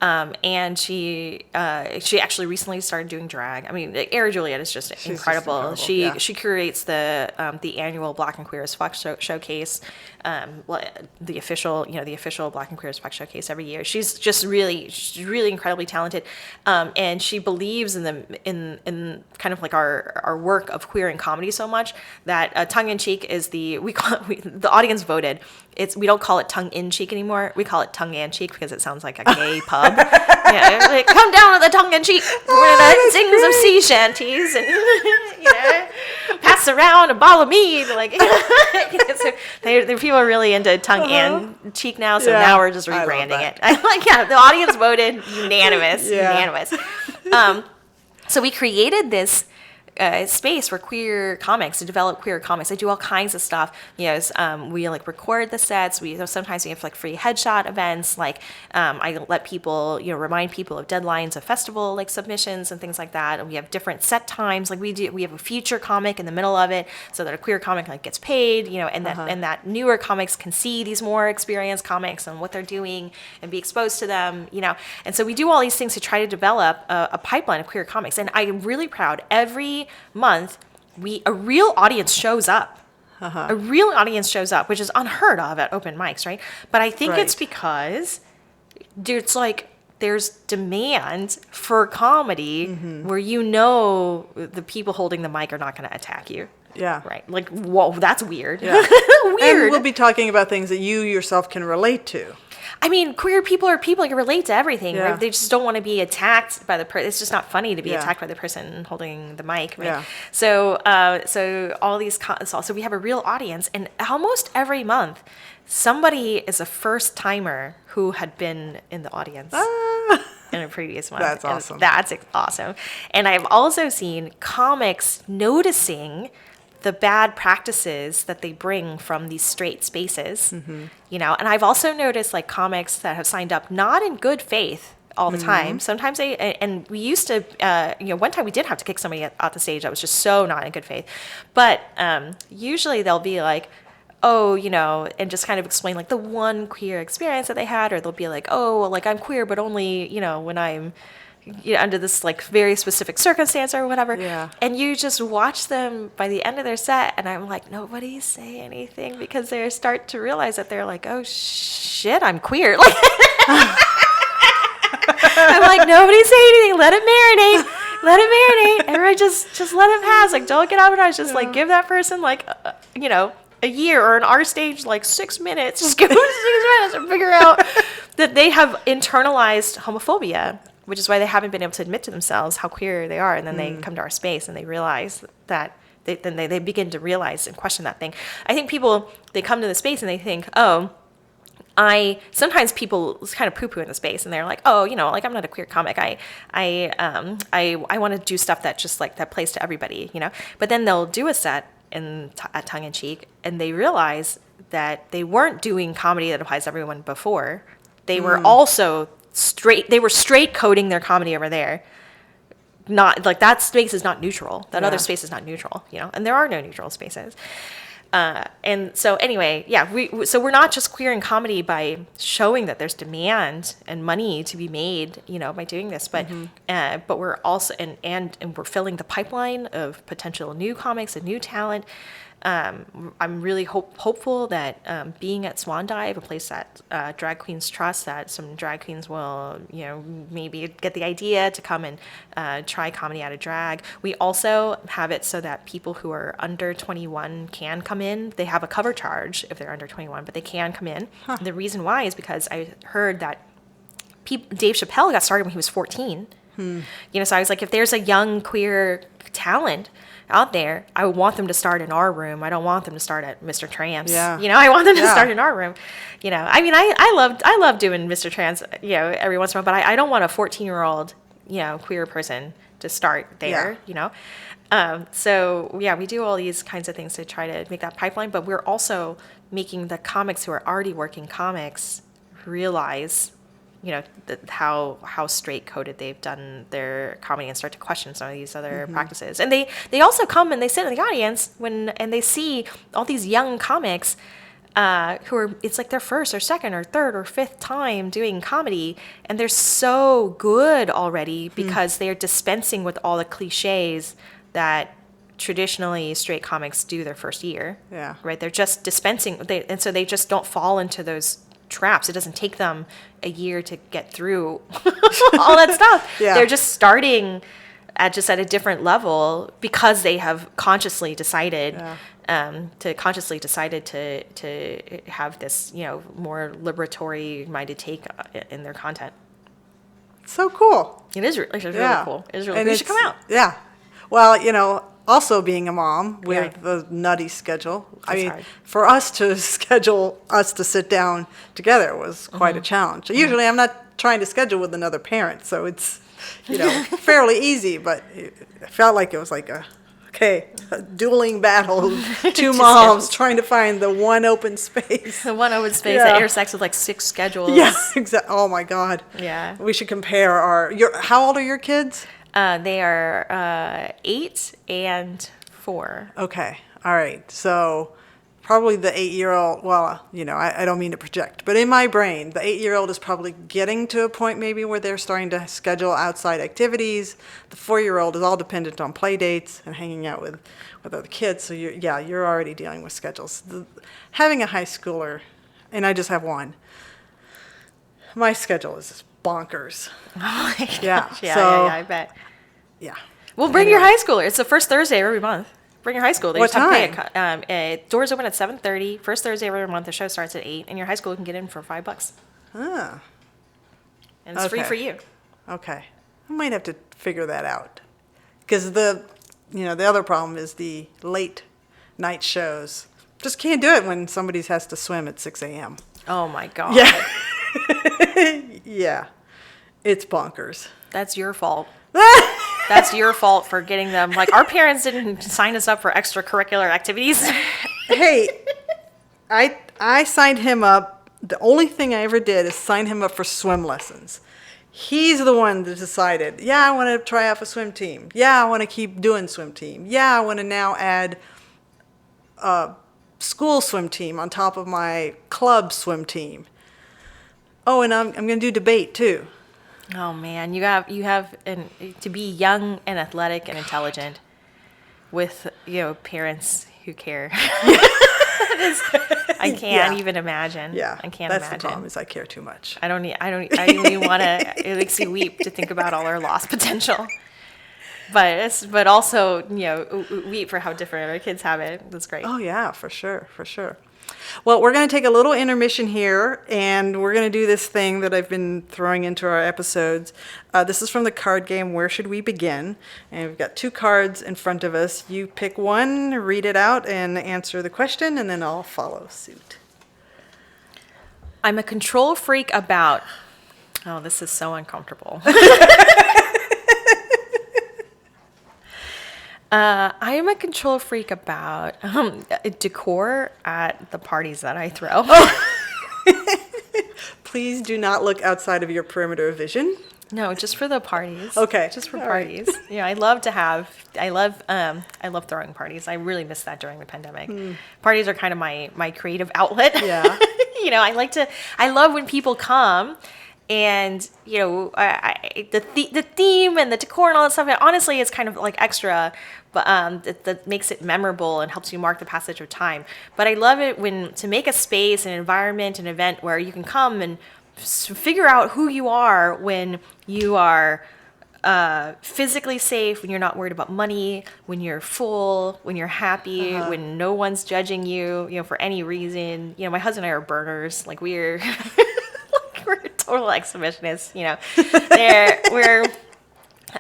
And she actually recently started doing drag. I mean, Era Juliet is just incredible. She curates the annual Black and Queer as Fuck showcase, the official Black and Queer as Fuck showcase every year. She's really incredibly talented, and she believes in kind of like our work of queer and comedy so much that tongue in cheek is the audience voted. We don't call it tongue in cheek anymore. We call it tongue and cheek because it sounds like a gay pub. Yeah, like, come down to the tongue and cheek. We're gonna sing some sea shanties and pass around a bottle of mead. Like, so the people are really into tongue and cheek now. So now we're just rebranding it. The audience voted unanimous. So we created this space for queer comics, to develop queer comics. I do all kinds of stuff. We like record the sets. Sometimes we have like free headshot events. Like I let people, remind people of deadlines of festival like submissions and things like that. And we have different set times. Like we have a feature comic in the middle of it, so that a queer comic like gets paid. And that newer comics can see these more experienced comics and what they're doing and be exposed to them. And so we do all these things to try to develop a pipeline of queer comics. And I am really proud. Every month a real audience shows up. A real audience shows up, which is unheard of at open mics, right? But I think it's because there's demand for comedy where the people holding the mic are not going to attack you. Yeah. Right. Like, whoa, that's weird. Yeah. Weird. And we'll be talking about things that you yourself can relate to. I mean, queer people are people who relate to everything, Yeah. right? They just don't want to be attacked by the person. It's just not funny to be attacked by the person holding the mic, right? Yeah. So, so all these, so we have a real audience, and almost every month, somebody is a first timer who had been in the audience. In a previous month. That's awesome. That's awesome. And I've also seen comics noticing the bad practices that they bring from these straight spaces, and I've also noticed like comics that have signed up not in good faith all the time. Sometimes and we used to, one time we did have to kick somebody off the stage that was just so not in good faith, but usually they'll be like, oh, and just kind of explain like the one queer experience that they had, or they'll be like, oh, well, like I'm queer, but only, when I'm under this like very specific circumstance or whatever. Yeah. And you just watch them by the end of their set, and I'm like, nobody say anything, because they start to realize that they're like, oh shit, I'm queer. Like, I'm like, nobody say anything. Let it marinate. Everybody just let it pass. Like, don't get out of it. Just like give that person like, a year, or in our stage, like 6 minutes. Just give them 6 minutes and figure out that they have internalized homophobia, which is why they haven't been able to admit to themselves how queer they are. And then they come to our space and they realize that they begin to realize and question that thing. I think they come to the space and they think, sometimes people kind of poo-poo in the space, and they're like, oh, like I'm not a queer comic. I want to do stuff that just like that plays to everybody, But then they'll do a set at Tongue in Cheek, and they realize that they weren't doing comedy that applies to everyone before. They were also straight coding their comedy over there. Not like that space is not neutral. That other space is not neutral, And there are no neutral spaces. And so anyway, yeah, so we're not just queer in comedy by showing that there's demand and money to be made, by doing this, but but we're also and we're filling the pipeline of potential new comics and new talent. I'm really hopeful that being at Swan Dive, a place that drag queens trust, that some drag queens will, maybe get the idea to come and try comedy out of drag. We also have it so that people who are under 21 can come in. They have a cover charge if they're under 21, but they can come in. Huh. The reason why is because I heard that Dave Chappelle got started when he was 14. So I was like, if there's a young queer talent out there, I want them to start in our room. I don't want them to start at Mr. Tramp's. Yeah. I want them to start in our room. I mean, I love doing Mr. Tramp's, every once in a while, but I don't want a 14-year-old, queer person to start there, So yeah, we do all these kinds of things to try to make that pipeline, but we're also making the comics who are already working comics realize how straight coded they've done their comedy and start to question some of these other practices. And they also come and they sit in the audience and they see all these young comics who are, it's like their first or second or third or fifth time doing comedy, and they're so good already because they're dispensing with all the cliches that traditionally straight comics do their first year. Yeah. Right? They're just dispensing, and so they just don't fall into those traps. It doesn't take them a year to get through all that stuff. Yeah. They're just starting at a different level because they have consciously decided to have this, more liberatory minded take in their content. So cool. It is really cool. It is really cool. You should come out. Yeah. Well, also being a mom with the nutty schedule. Hard. For us to schedule us to sit down together was quite a challenge. Usually I'm not trying to schedule with another parent, so it's, fairly easy, but it felt like it was like a dueling battle, two moms trying to find the one open space. The one open space that intersects with like 6 schedules. Yes, exactly. Oh my God. Yeah. We should compare how old are your kids? They are 8 and 4. Okay. All right. So probably the 8-year-old, I don't mean to project, but in my brain, the 8-year-old is probably getting to a point maybe where they're starting to schedule outside activities. The 4-year-old is all dependent on play dates and hanging out with other kids. So you're already dealing with schedules. Having a high schooler, and I just have one, my schedule is just bonkers. Oh my gosh. Yeah. Yeah, I bet. Yeah. Well, bring your high schooler. It's the first Thursday of every month. Bring your high school. They What time? Doors open at 7:30. First Thursday of every month. The show starts at 8, and your high school can get in for $5. Ah. And it's free for you. Okay. I might have to figure that out. Because the other problem is the late night shows. Just can't do it when somebody has to swim at 6 a.m. Oh my God. Yeah. Yeah. It's bonkers. That's your fault. That's your fault for getting them. Like, our parents didn't sign us up for extracurricular activities. Hey, I signed him up. The only thing I ever did is sign him up for swim lessons. He's the one that decided, I want to try out a swim team. I want to keep doing swim team. I want to now add a school swim team on top of my club swim team. Oh, and I'm going to do debate too. Oh man, you have to be young and athletic and intelligent with parents who care. I can't even imagine. Yeah, I can't that's imagine. The problem is I care too much. I don't even want to. It makes me weep to think about all our lost potential. But also weep for how different our kids have it. That's great. Oh yeah, for sure. Well, we're going to take a little intermission here, and we're going to do this thing that I've been throwing into our episodes. This is from the card game, Where Should We Begin? And we've got 2 cards in front of us. You pick one, read it out, and answer the question, and then I'll follow suit. I'm a control freak about... Oh, this is so uncomfortable. I am a control freak about decor at the parties that I throw. Please do not look outside of your perimeter of vision. No, just for the parties. Okay. Just for All right. parties. Yeah, I love throwing parties. I really missed that during the pandemic. Parties are kind of my creative outlet. Yeah. I love when people come and, the theme and the decor and all that stuff, honestly, it's kind of like extra, but that makes it memorable and helps you mark the passage of time. But I love it to make a space, an environment, an event where you can come and figure out who you are when you are physically safe, when you're not worried about money, when you're full, when you're happy, when no one's judging you, for any reason. My husband and I are burners. Like we're we're total exhibitionists. We're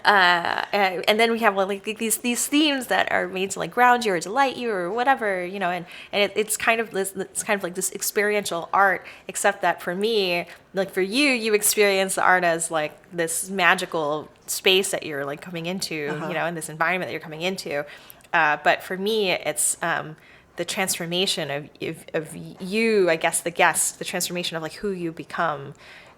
and then we have like these themes that are made to like ground you or delight you or whatever, and it's kind of like this experiential art, except that for me, like for you experience the art as like this magical space that you're like coming into, and this environment that you're coming into. But for me, it's the transformation of you, I guess, the guest, the transformation of like who you become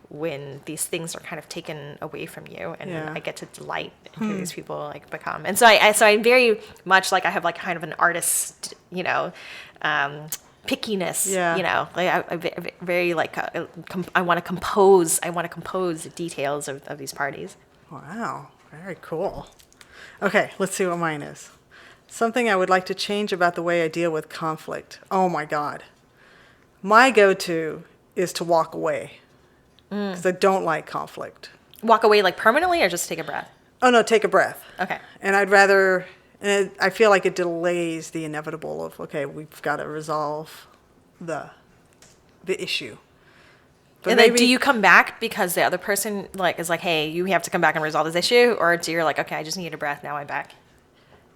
when these things are kind of taken away from you, and I get to delight in who these people like become. And so I'm very much like I have like kind of an artist, pickiness, like I very like I want to compose the details of these parties. Wow, very cool. Okay, let's see what mine is. Something I would like to change about the way I deal with conflict. Oh my God. My go-to is to walk away. Because I don't like conflict. Walk away like permanently or just take a breath? Oh, no, take a breath. Okay. And I'd rather, I feel like it delays the inevitable of, okay, we've got to resolve the issue. But and then do you come back because the other person is like, hey, you have to come back and resolve this issue? Or do you like, okay, I just need a breath, now I'm back?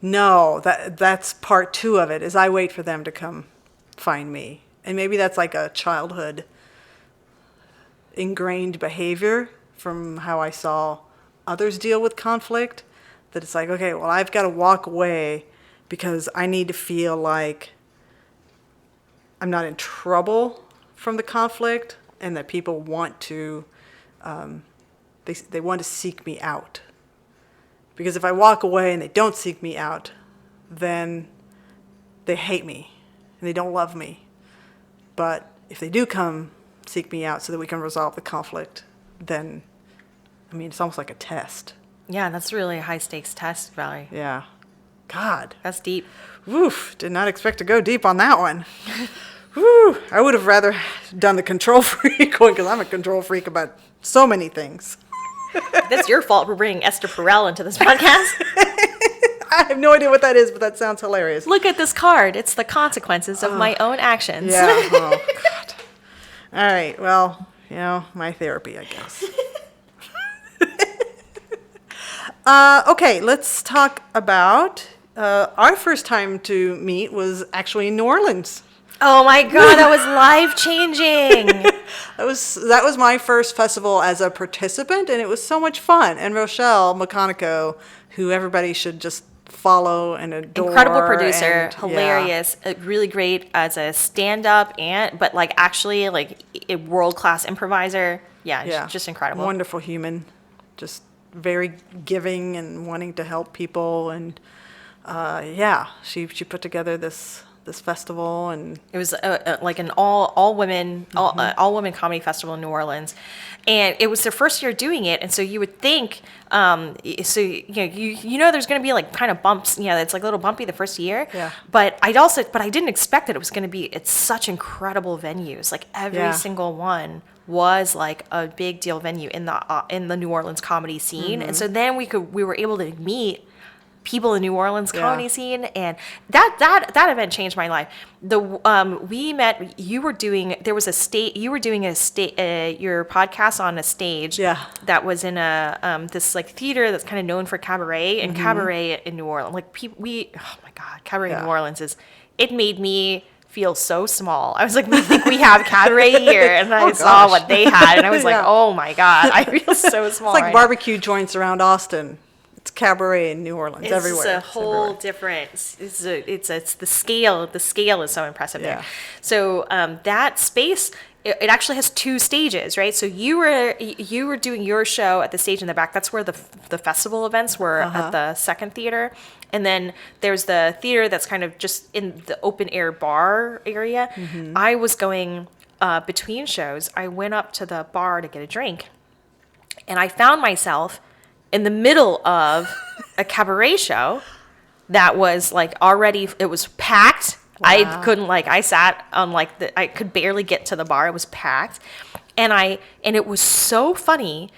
No, that's part 2 of it, is I wait for them to come find me. And maybe that's like a childhood ingrained behavior from how I saw others deal with conflict, that it's like, okay, well, I've got to walk away because I need to feel like I'm not in trouble from the conflict, and that people want to, they want to seek me out. Because if I walk away and they don't seek me out, then they hate me and they don't love me. But if they do come seek me out so that we can resolve the conflict, then, it's almost like a test. Yeah, that's really a high-stakes test, Valerie. Yeah. God. That's deep. Woof. Did not expect to go deep on that one. Woo. I would have rather done the control freak one, because I'm a control freak about so many things. That's your fault for bringing Esther Perel into this podcast. I have no idea what that is, but that sounds hilarious. Look at this card. It's the consequences of my own actions. Yeah. Oh, God. All right. Well, my therapy, I guess. Okay, let's talk about our first time to meet was actually in New Orleans. Oh my God, that was life-changing. That was my first festival as a participant, and it was so much fun. And Rochelle McConico, who everybody should just follow and adore. Incredible producer, hilarious, really great as a stand-up, but actually a world-class improviser. Yeah, just incredible. Wonderful human, just very giving and wanting to help people. And she put together this festival, and it was like an all women comedy festival in New Orleans, and it was their first year doing it. And so you would think, there's going to be like kind of bumps. It's like a little bumpy the first year. Yeah. But I didn't expect that it was going to be. It's such incredible venues. Like every single one was like a big deal venue in the New Orleans comedy scene. And so then we were able to meet people in New Orleans comedy scene, and that event changed my life. We met. You were doing your podcast on a stage. Yeah. That was in a this like theater that's kind of known for cabaret, and cabaret in New Orleans. Like oh my God, cabaret in New Orleans it made me feel so small. I was like, we think we have cabaret here, and I saw what they had, and I was like, oh my God, I feel so small. It's like barbecue joints around Austin. It's cabaret in New Orleans, everywhere. It's a whole different. It's the scale. The scale is so impressive there. So that space it actually has two stages, right? So you were doing your show at the stage in the back. That's where the festival events were at the second theater. And then there's the theater that's kind of just in the open air bar area. I was going between shows. I went up to the bar to get a drink, and I found myself in the middle of a cabaret show that was like already, it was packed. Wow. I sat on I could barely get to the bar. It was packed. And it was so funny.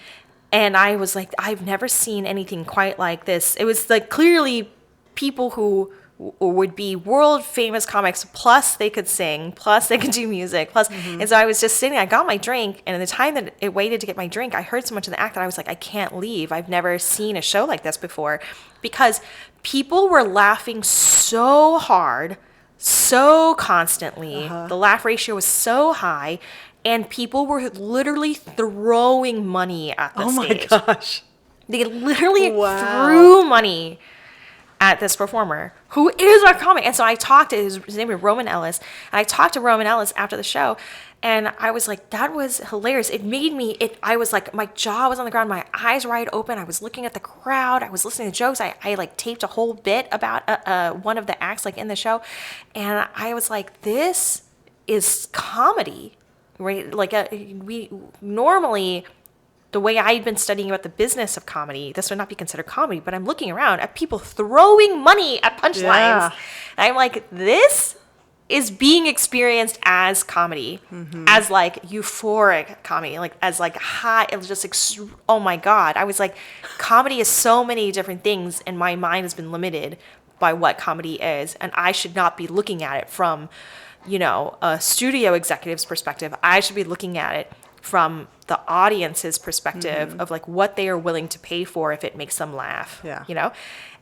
And I was like, I've never seen anything quite like this. It was like clearly people who would be world famous comics, plus they could sing, plus they could do music, plus. And so I was just sitting, I got my drink, and in the time that it waited to get my drink, I heard so much of the act that I was like, I can't leave. I've never seen a show like this before, because people were laughing so hard, so constantly. The laugh ratio was so high, and people were literally throwing money at the stage. Oh my gosh. They literally threw money at this performer who is a comic. And so I talked to his name was Roman Ellis, and I talked to Roman Ellis after the show, and I was like, that was hilarious. It made me, I was like, my jaw was on the ground, my eyes wide open. I was looking at the crowd. I was listening to jokes. I like taped a whole bit about one of the acts like in the show. And I was like, this is comedy, right? Like we normally, the way I'd been studying about the business of comedy, this would not be considered comedy, but I'm looking around at people throwing money at punchlines. Yeah. And I'm like, this is being experienced as comedy, as like euphoric comedy, like as like high, it was just oh my God. I was like, comedy is so many different things, and my mind has been limited by what comedy is, and I should not be looking at it from, a studio executive's perspective. I should be looking at it from the audience's perspective of like what they are willing to pay for if it makes them laugh. Yeah.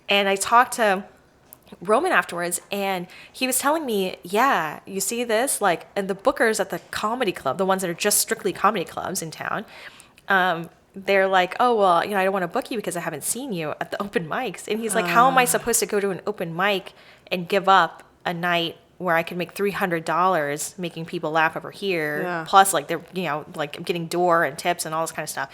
And I talked to Roman afterwards, and he was telling me, yeah, you see this, like, and the bookers at the comedy club, the ones that are just strictly comedy clubs in town, they're like, oh, well, I don't want to book you because I haven't seen you at the open mics. And he's like, how am I supposed to go to an open mic and give up a night where I could make $300 making people laugh over here, plus like they're, like getting door and tips and all this kind of stuff.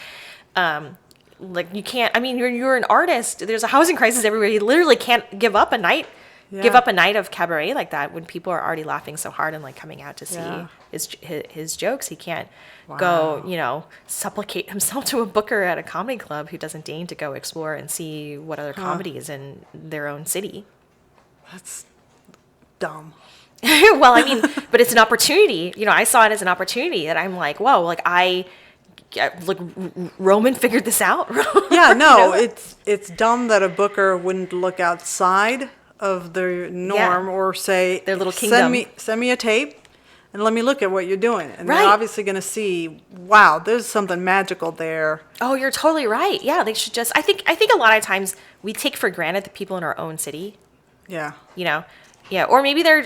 Like you can't, you're an artist. There's a housing crisis everywhere. You literally can't give up a night of cabaret like that when people are already laughing so hard and like coming out to see his jokes. He can't go, supplicate himself to a booker at a comedy club who doesn't deign to go explore and see what other comedy is in their own city. That's dumb. Well, but it's an opportunity. I saw it as an opportunity that I'm like, whoa, like Roman figured this out. Yeah, no, it's dumb that a booker wouldn't look outside of their norm or say, their little kingdom. Send me a tape and let me look at what you're doing. And right. They're obviously going to see, wow, there's something magical there. Oh, you're totally right. Yeah, they should just, I think a lot of times we take for granted the people in our own city. Yeah. Yeah, or maybe you're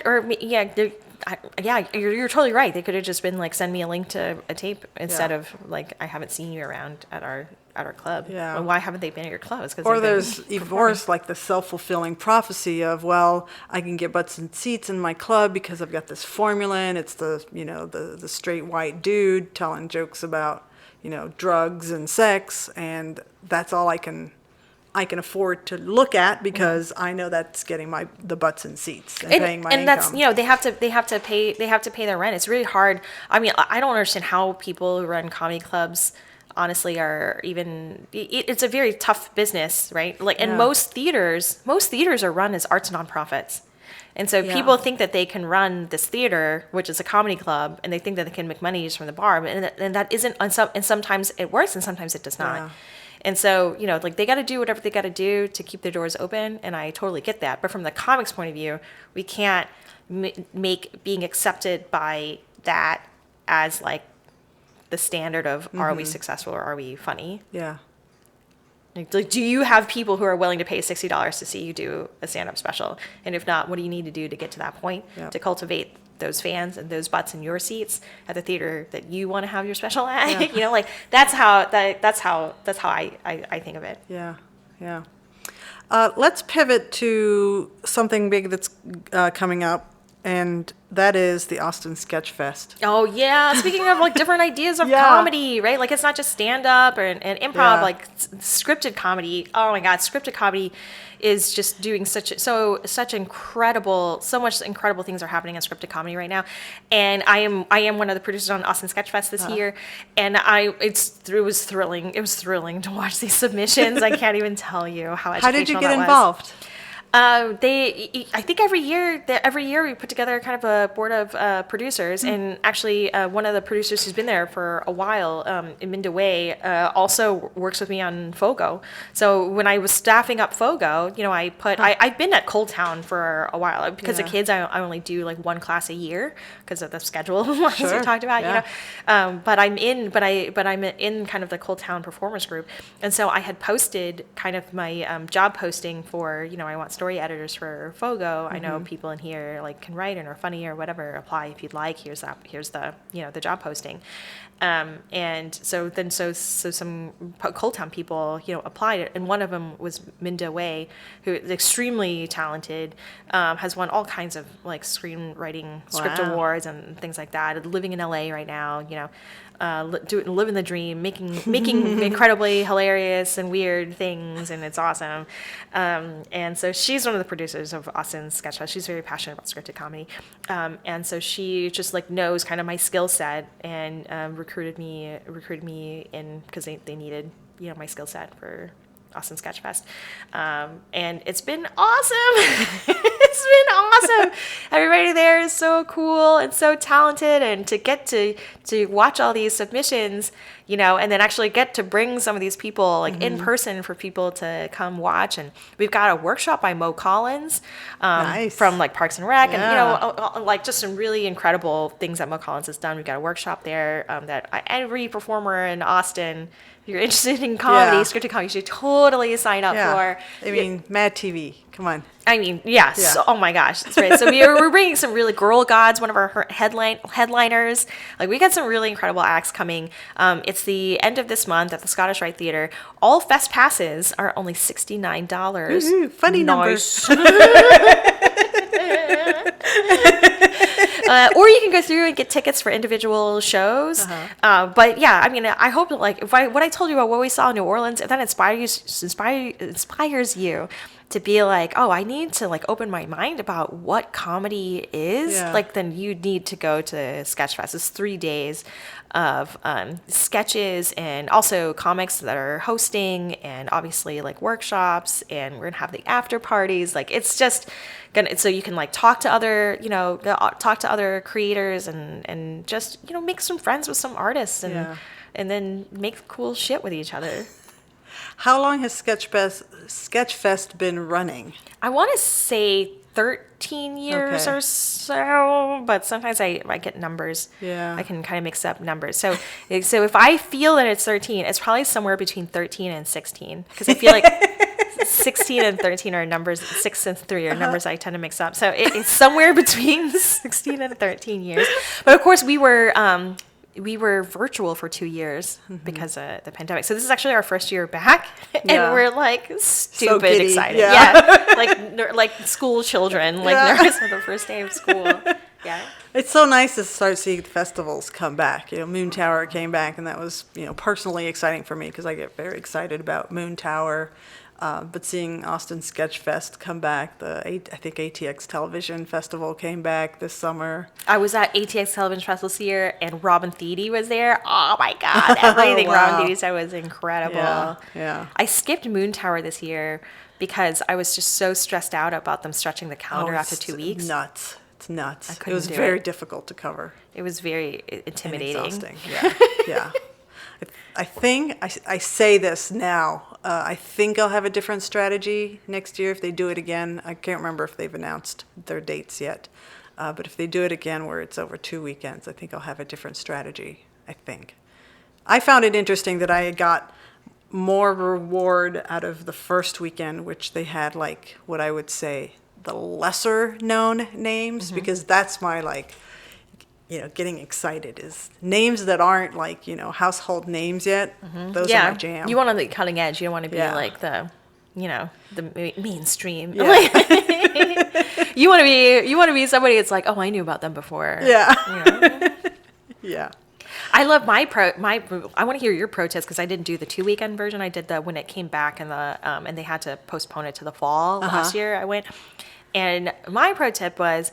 totally right. They could have just been like, send me a link to a tape instead of like, I haven't seen you around at our club. Yeah. Well, why haven't they been at your clubs? Or there's even worse, like the self-fulfilling prophecy of, well, I can get butts and seats in my club because I've got this formula, and it's the the straight white dude telling jokes about drugs and sex, and that's all I can afford to look at because I know that's getting the butts and seats and paying my income. And that's they have to pay their rent. It's really hard. I don't understand how people who run comedy clubs honestly are even. It's a very tough business, right? Like, and most theaters are run as arts nonprofits. And so people think that they can run this theater, which is a comedy club, and they think that they can make money just from the bar, and that isn't. And sometimes it works, and sometimes it does not. Yeah. And so, like, they got to do whatever they got to do to keep their doors open, and I totally get that. But from the comics point of view, we can't make being accepted by that as, like, the standard of are we successful or are we funny? Yeah. Like, do you have people who are willing to pay $60 to see you do a stand-up special? And if not, what do you need to do to get to that point to cultivate those fans and those butts in your seats at the theater that you want to have your special at? Yeah. Like that's how I think of it. Yeah. Let's pivot to something big that's coming up. and that is the Austin Sketch Fest. Oh yeah, speaking of like different ideas of comedy, right? Like it's not just stand up and improv, like scripted comedy. Oh my god, scripted comedy is just doing so much incredible things are happening in scripted comedy right now. And I am one of the producers on Austin Sketch Fest this year, and it was thrilling. It was thrilling to watch these submissions. I can't even tell you how educational. How did you get that was. involved? I think every year we put together kind of a board of producers, and actually one of the producers who's been there for a while, Minda Wei, also works with me on FOGO. So when I was staffing up FOGO, I've been at Cold Town for a while because of kids. I only do like one class a year because of the schedule, as we talked about. But I'm in kind of the Cold Town performers group, and so I had posted kind of my job posting for I want story editors for FOGO. I know people in here like can write and are funny or whatever. Apply if you'd like. Here's the the job posting, and so some Cold Town people applied, and one of them was Minda Wei, who is extremely talented, has won all kinds of like screenwriting script awards and things like that. Living in LA right now, living the dream, making incredibly hilarious and weird things, and it's awesome. And so she's one of the producers of Austin Sketch Fest. She's very passionate about scripted comedy, and so she just like knows kind of my skill set and recruited me in because they needed my skill set for Austin Sketch Fest, and it's been awesome. It's been awesome. Everybody there is so cool and so talented, and to get to watch all these submissions, and then actually get to bring some of these people like in person for people to come watch. And we've got a workshop by Mo Collins from like Parks and Rec, and like just some really incredible things that Mo Collins has done. We've got a workshop there that every performer in Austin, if you're interested in comedy, scripted comedy, you should totally sign up for. I mean, MadTV, come on. I mean, so, oh my gosh, that's right. So we're bringing some really Girl Gods, one of our headliners. Like we got some really incredible acts coming. It's the end of this month at the Scottish Rite Theater. All fest passes are only $69. Funny numbers. Or you can go through and get tickets for individual shows. But yeah, I mean, I hope like what I told you about what we saw in New Orleans, if that inspires you to be like, oh, I need to like open my mind about what comedy is, like then you need to go to Sketchfest. It's 3 days of sketches and also comics that are hosting, and obviously like workshops, and we're gonna have the after parties. Like it's just gonna, so you can like talk to other creators and just make some friends with some artists and then make cool shit with each other. How long has Sketchfest been running? I want to say 13 years or so, but sometimes I get numbers. I can kind of mix up numbers. So if I feel that it's 13, it's probably somewhere between 13 and 16, because I feel like 16 and 13 are numbers, 6 and 3 are numbers I tend to mix up. So it's somewhere between 16 and 13 years. But of course, we were virtual for 2 years because of the pandemic. So this is actually our first year back, and we're like stupid excited. Like school children, like nervous for the first day of school. It's so nice to start seeing festivals come back. Moon Tower came back, and that was personally exciting for me because I get very excited about Moon Tower. But seeing Austin Sketch Fest come back, I think ATX Television Festival came back this summer. I was at ATX Television Festival this year, and Robin Thede was there. Oh my God, everything Robin Thede said was incredible. Yeah. I skipped Moon Tower this year because I was just so stressed out about them stretching the calendar after 2 weeks. It's nuts. It was very difficult to cover. It was very intimidating. And exhausting. Yeah. I think, I say this now, I think I'll have a different strategy next year if they do it again. I can't remember if they've announced their dates yet. But if they do it again where it's over 2 weekends, I think I'll have a different strategy, I think. I found it interesting that I got more reward out of the first weekend, which they had like what I would say the lesser known names, because that's my getting excited is names that aren't like, household names yet. Those are my jam. You want on the cutting edge. You don't want to be like the mainstream. You want to be somebody that's like, oh, I knew about them before. Yeah. You know? Yeah. I love I want to hear your pro tips because I didn't do the 2-weekend version. I did the when it came back and they had to postpone it to the fall last year. I went, and my pro tip was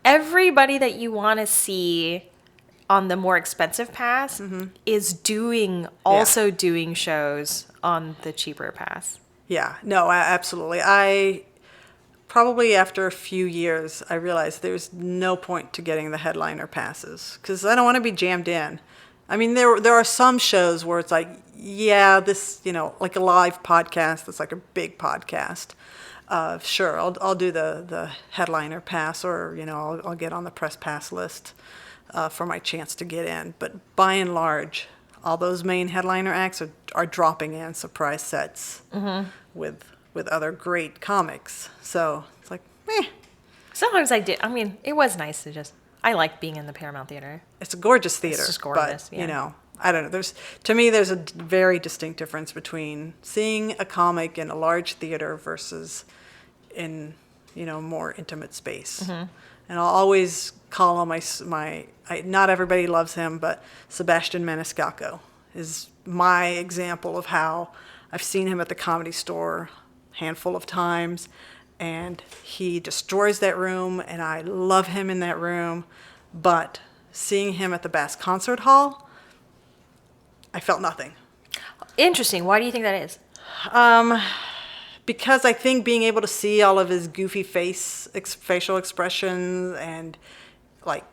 everybody that you want to see on the more expensive pass is doing shows on the cheaper pass. Yeah. No, absolutely. I probably after a few years, I realized there's no point to getting the headliner passes because I don't want to be jammed in. I mean, there are some shows where it's like, yeah, this, like a live podcast that's like a big podcast. Sure, I'll do the headliner pass, or I'll get on the press pass list for my chance to get in. But by and large, all those main headliner acts are dropping in surprise sets with other great comics. So it's like, meh. Sometimes I did. I mean, it was nice to just. I like being in the Paramount Theater. It's a gorgeous theater. It's just gorgeous, but, I don't know. To me, there's a very distinct difference between seeing a comic in a large theater versus in, more intimate space. And I'll always call on not everybody loves him, but Sebastian Maniscalco is my example of how I've seen him at the Comedy Store a handful of times. And he destroys that room, and I love him in that room. But seeing him at the Bass Concert Hall, I felt nothing. Interesting. Why do you think that is? Because I think being able to see all of his goofy facial expressions and like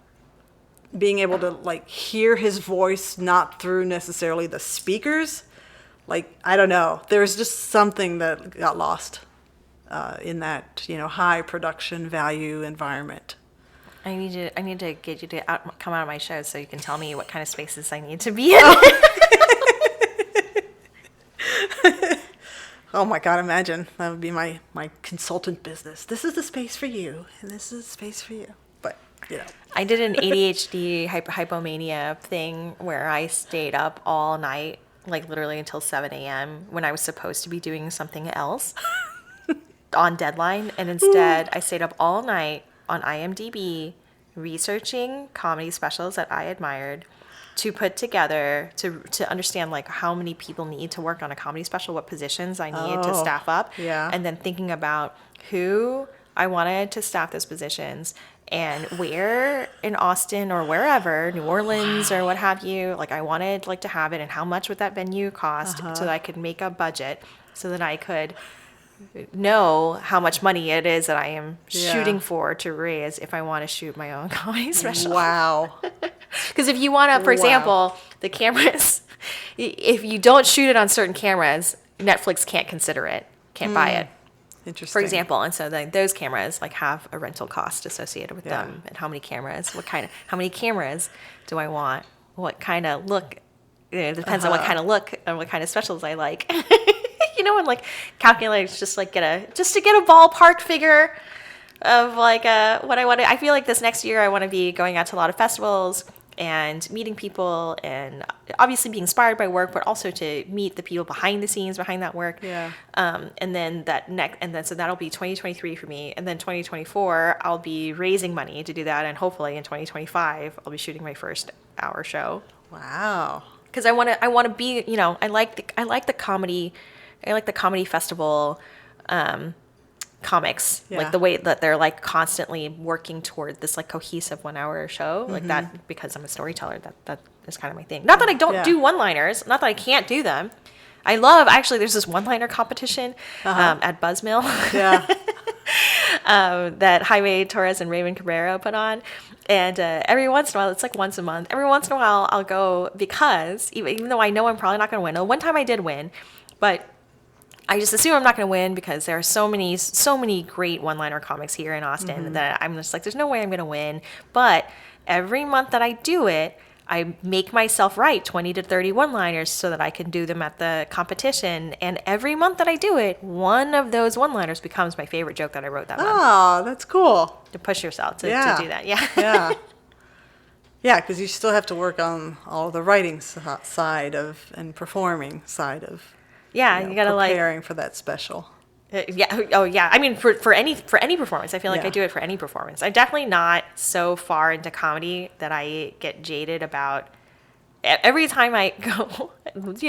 being able to like hear his voice not through necessarily the speakers, like I don't know, there's just something that got lost. In that high production value environment. I need to get you to come out of my show so you can tell me what kind of spaces I need to be in. Oh my God! Imagine that would be my consultant business. This is the space for you, and this is the space for you. But I did an ADHD hypomania thing where I stayed up all night, like literally until 7 a.m. when I was supposed to be doing something else. On deadline, and instead I stayed up all night on IMDb researching comedy specials that I admired to put together to understand like how many people need to work on a comedy special, what positions I need to staff up, and then thinking about who I wanted to staff those positions and where in Austin or wherever, New Orleans or what have you, like I wanted like to have it, and how much would that venue cost so that I could make a budget so that I could know how much money it is that I am shooting for to raise if I want to shoot my own comedy special. Wow. Because if you want to, for example, the cameras, if you don't shoot it on certain cameras, Netflix can't consider it, can't buy it. Interesting. For example, and so those cameras like have a rental cost associated with them, and how many cameras do I want? What kind of look? It depends on what kind of look and what kind of specials I like. And like calculate just to get a ballpark figure of like what I want to. I feel like this next year I want to be going out to a lot of festivals and meeting people, and obviously being inspired by work, but also to meet the people behind the scenes behind that work. Yeah. And then so that'll be 2023 for me, and then 2024 I'll be raising money to do that, and hopefully in 2025 I'll be shooting my first hour show. Wow. Because I want to be, I like the comedy. I like the comedy festival comics, like the way that they're like constantly working toward this like cohesive 1 hour show, like that, because I'm a storyteller. That is kind of my thing. Not that I don't do one-liners, not that I can't do them. I love, actually, there's this one-liner competition at Buzzmill that Jaime Torres and Raymond Cabrera put on. And every once in a while, it's like once a month. Every once in a while, I'll go because even though I know I'm probably not going to win. One time I did win, but I just assume I'm not going to win because there are so many great one-liner comics here in Austin that I'm just like, there's no way I'm going to win. But every month that I do it, I make myself write 20 to 30 one-liners so that I can do them at the competition. And every month that I do it, one of those one-liners becomes my favorite joke that I wrote that month. Oh, that's cool. To push yourself to do that. Yeah. Yeah. Yeah, because you still have to work on all the writing side of and performing side of. Yeah, you gotta preparing for that special. Yeah. Oh, yeah. I mean, for any performance, I feel like Yeah. I do it for any performance. I'm definitely not so far into comedy that I get jaded about. Every time I go,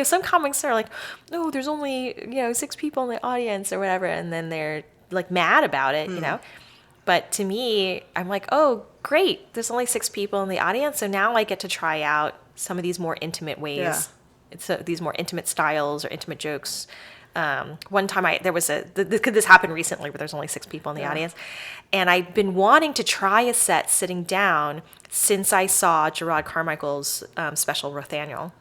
some comics are like, "No, there's only 6 people in the audience or whatever," and then they're like mad about it, But to me, I'm like, "Oh, great! There's only 6 people in the audience, so now I get to try out some of these more intimate ways." Yeah. It's these more intimate styles or intimate jokes. One time this happened recently where there's only 6 people in the audience, and I've been wanting to try a set sitting down since I saw Gerard Carmichael's special Rothaniel.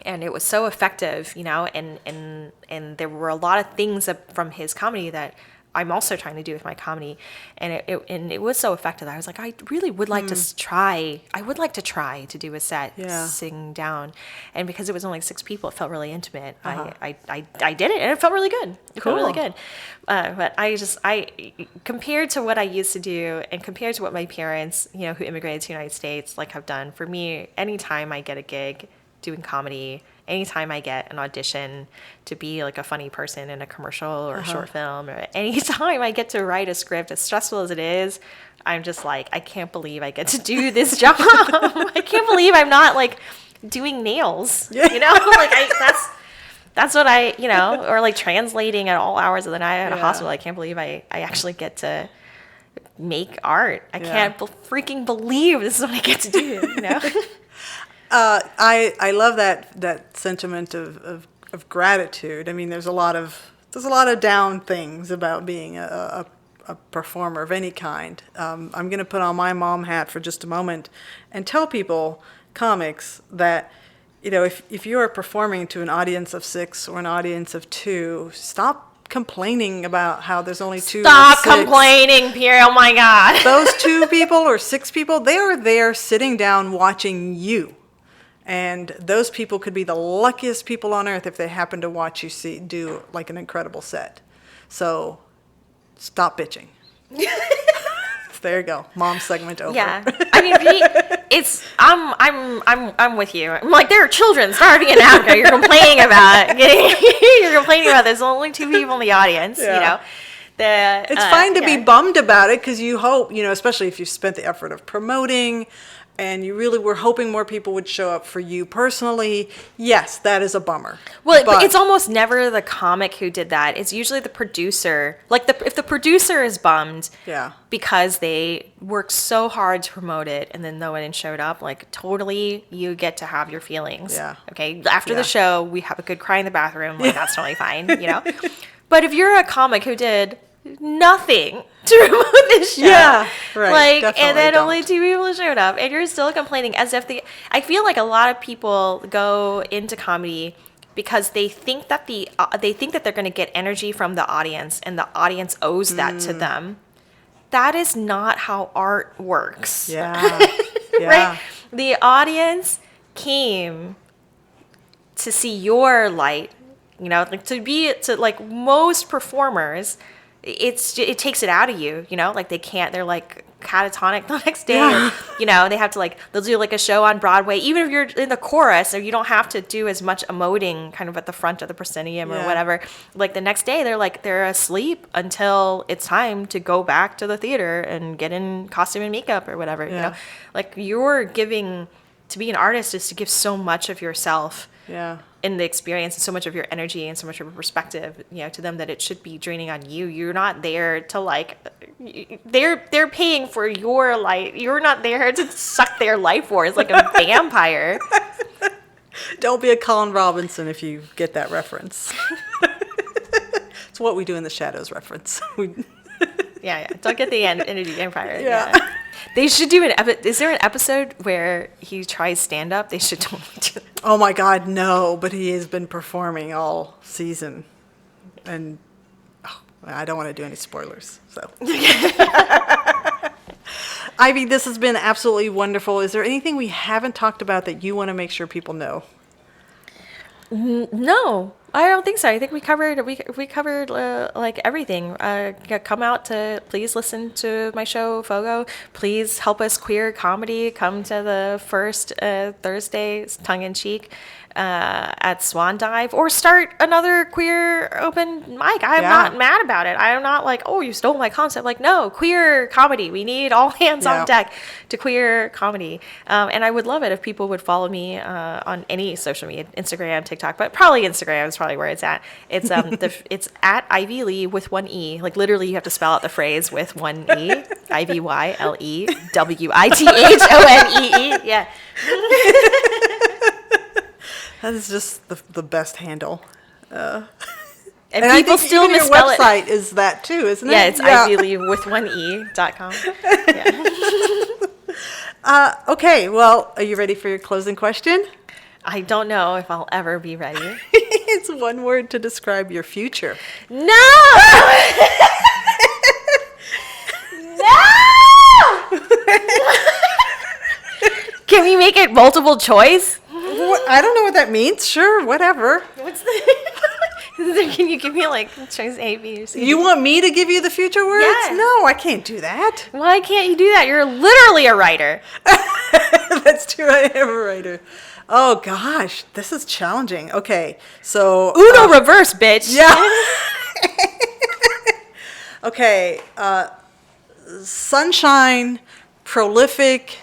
And it was so effective, and there were a lot of things from his comedy that I'm also trying to do with my comedy, and it was so effective that I was like, I really would like to try. I would like to try to do a set sitting down, and because it was only 6 people, it felt really intimate. I did it, and it felt really good. It felt really good. But I compared to what I used to do, and compared to what my parents, who immigrated to the United States, like have done for me. Anytime I get a gig doing comedy, anytime I get an audition to be like a funny person in a commercial or a short film, or anytime I get to write a script, as stressful as it is, I'm just like, I can't believe I get to do this job. I can't believe I'm not like doing nails, that's what or like translating at all hours of the night at a hospital. I can't believe I actually get to make art. I can't freaking believe this is what I get to do, I love that sentiment of gratitude. I mean, there's a lot of down things about being a performer of any kind. I'm going to put on my mom hat for just a moment and tell people, comics, that if you are performing to an audience of 6 or an audience of 2, stop complaining about how there's only 2 Stop or 6. complaining, Pierre. Oh my God. Those 2 people or 6 people, they are there sitting down watching you. And those people could be the luckiest people on earth if they happen to watch you do like an incredible set. So stop bitching. There you go. Mom segment over. Yeah. I mean, I'm with you. I'm like, there are children starving in Africa. You're complaining about there's only 2 people in the audience, It's fine to be bummed about it because you hope, especially if you spent the effort of promoting and you really were hoping more people would show up for you personally. Yes, that is a bummer. Well, but it's almost never the comic who did that. It's usually the producer. Like if the producer is bummed because they worked so hard to promote it and then no one showed up, like totally you get to have your feelings. Yeah. Okay. After the show, we have a good cry in the bathroom. Like that's totally fine, But if you're a comic who did nothing to promote this show. Yeah, right. And then only 2 people showed up, and you're still complaining as if I feel like a lot of people go into comedy because they think that they're going to get energy from the audience, and the audience owes that to them. That is not how art works. Yeah. Right? The audience came to see your light. Like most performers, it takes it out of you, like they're like catatonic the next day. Or, they have to they'll do like a show on Broadway, even if you're in the chorus, or you don't have to do as much emoting kind of at the front of the proscenium or whatever. Like the next day they're asleep until it's time to go back to the theater and get in costume and makeup or whatever. Like you're giving, to be an artist is to give so much of yourself in the experience, and so much of your energy and so much of your perspective, to them, that it should be draining on you. You're not there to they're paying for your life. You're not there to suck their life force like a vampire. Don't be a Colin Robinson if you get that reference. It's what we do in the shadows reference. Yeah. Don't get the energy vampire. Yeah. They should do is there an episode where he tries stand-up? They should totally do that. Oh my God, no, but he has been performing all season. And I don't want to do any spoilers, so. Ivy, this has been absolutely wonderful. Is there anything we haven't talked about that you want to make sure people know? No, I don't think so. I think we covered like everything. Come out to, please listen to my show FOGO. Please help us queer comedy. Come to the first Thursday, tongue in cheek. at Swan Dive, or start another queer open mic. I'm not mad about it. I'm not like, oh, you stole my concept. Like, no, queer comedy. We need all hands on deck to queer comedy. And I would love it if people would follow me on any social media, Instagram, TikTok, but probably Instagram is probably where it's at. It's it's at Ivy Lee with one E. Like, literally, you have to spell out the phrase with one E. IvyLewithonee. Yeah. That is just the best handle. And people still misspell your website is that too, isn't it? Yeah, it's IvyLewithOneE.com. Yeah. Okay, well, are you ready for your closing question? I don't know if I'll ever be ready. It's one word to describe your future. No! No! Can we make it multiple choice? I don't know what that means. Sure, whatever. What's the... Can you give me like choice A, B, or C? You want me to give you the future words? Yes. No, I can't do that. Why can't you do that? You're literally a writer. That's true. I am a writer. Oh gosh, this is challenging. Okay, so Uno reverse, bitch. Yeah. Okay. Sunshine, prolific,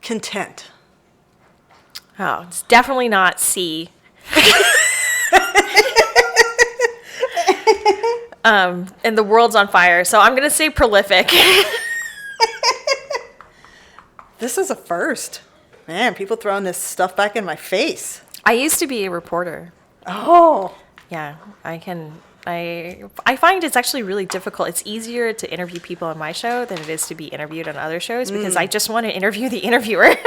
content. Oh, it's definitely not C. And the world's on fire, so I'm gonna say prolific. This is a first. Man, people throwing this stuff back in my face. I used to be a reporter. Oh. Yeah, I find it's actually really difficult. It's easier to interview people on my show than it is to be interviewed on other shows because I just want to interview the interviewer.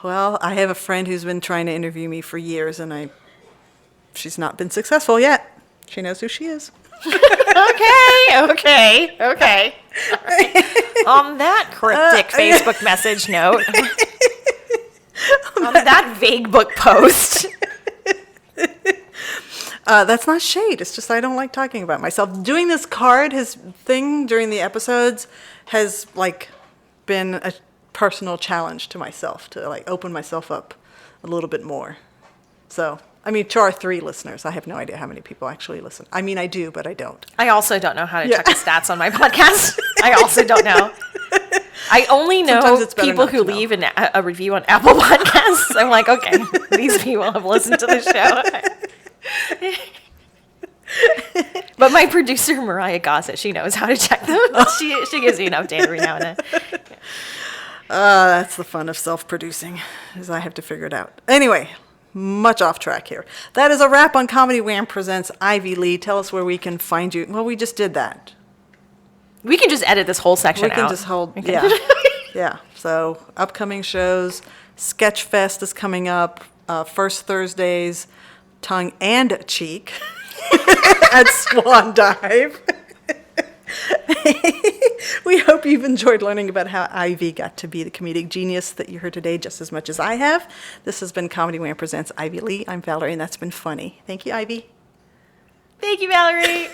Well, I have a friend who's been trying to interview me for years, and she's not been successful yet. She knows who she is. Okay. Right. On that cryptic Facebook message note, on that vague book post. That's not shade. It's just I don't like talking about myself. Doing this card, his thing during the episodes, has like been a personal challenge to myself to like open myself up a little bit more. So, I mean, to our 3 listeners, I have no idea how many people actually listen. I mean, I do, but I don't. I also don't know how to check the stats on my podcast. I also don't know. I only know people who leave a review on Apple Podcasts. I'm like, okay, these people have listened to the show. But my producer, Mariah Gossett, she knows how to check them. She gives me enough data every now and then. That's the fun of self-producing, is I have to figure it out. Anyway, much off track here. That is a wrap on Comedy Wham Presents Ivy Lee. Tell us where we can find you. Well, we just did that. We can just edit this whole section out. We can just hold, yeah. Yeah, so upcoming shows. Sketchfest is coming up. First Thursdays, tongue and cheek at Swan Dive. We hope you've enjoyed learning about how Ivy got to be the comedic genius that you heard today just as much as I have. This has been Comedy Wham Presents Ivy Lee. I'm Valerie, and that's been funny. Thank you, Ivy. Thank you, Valerie.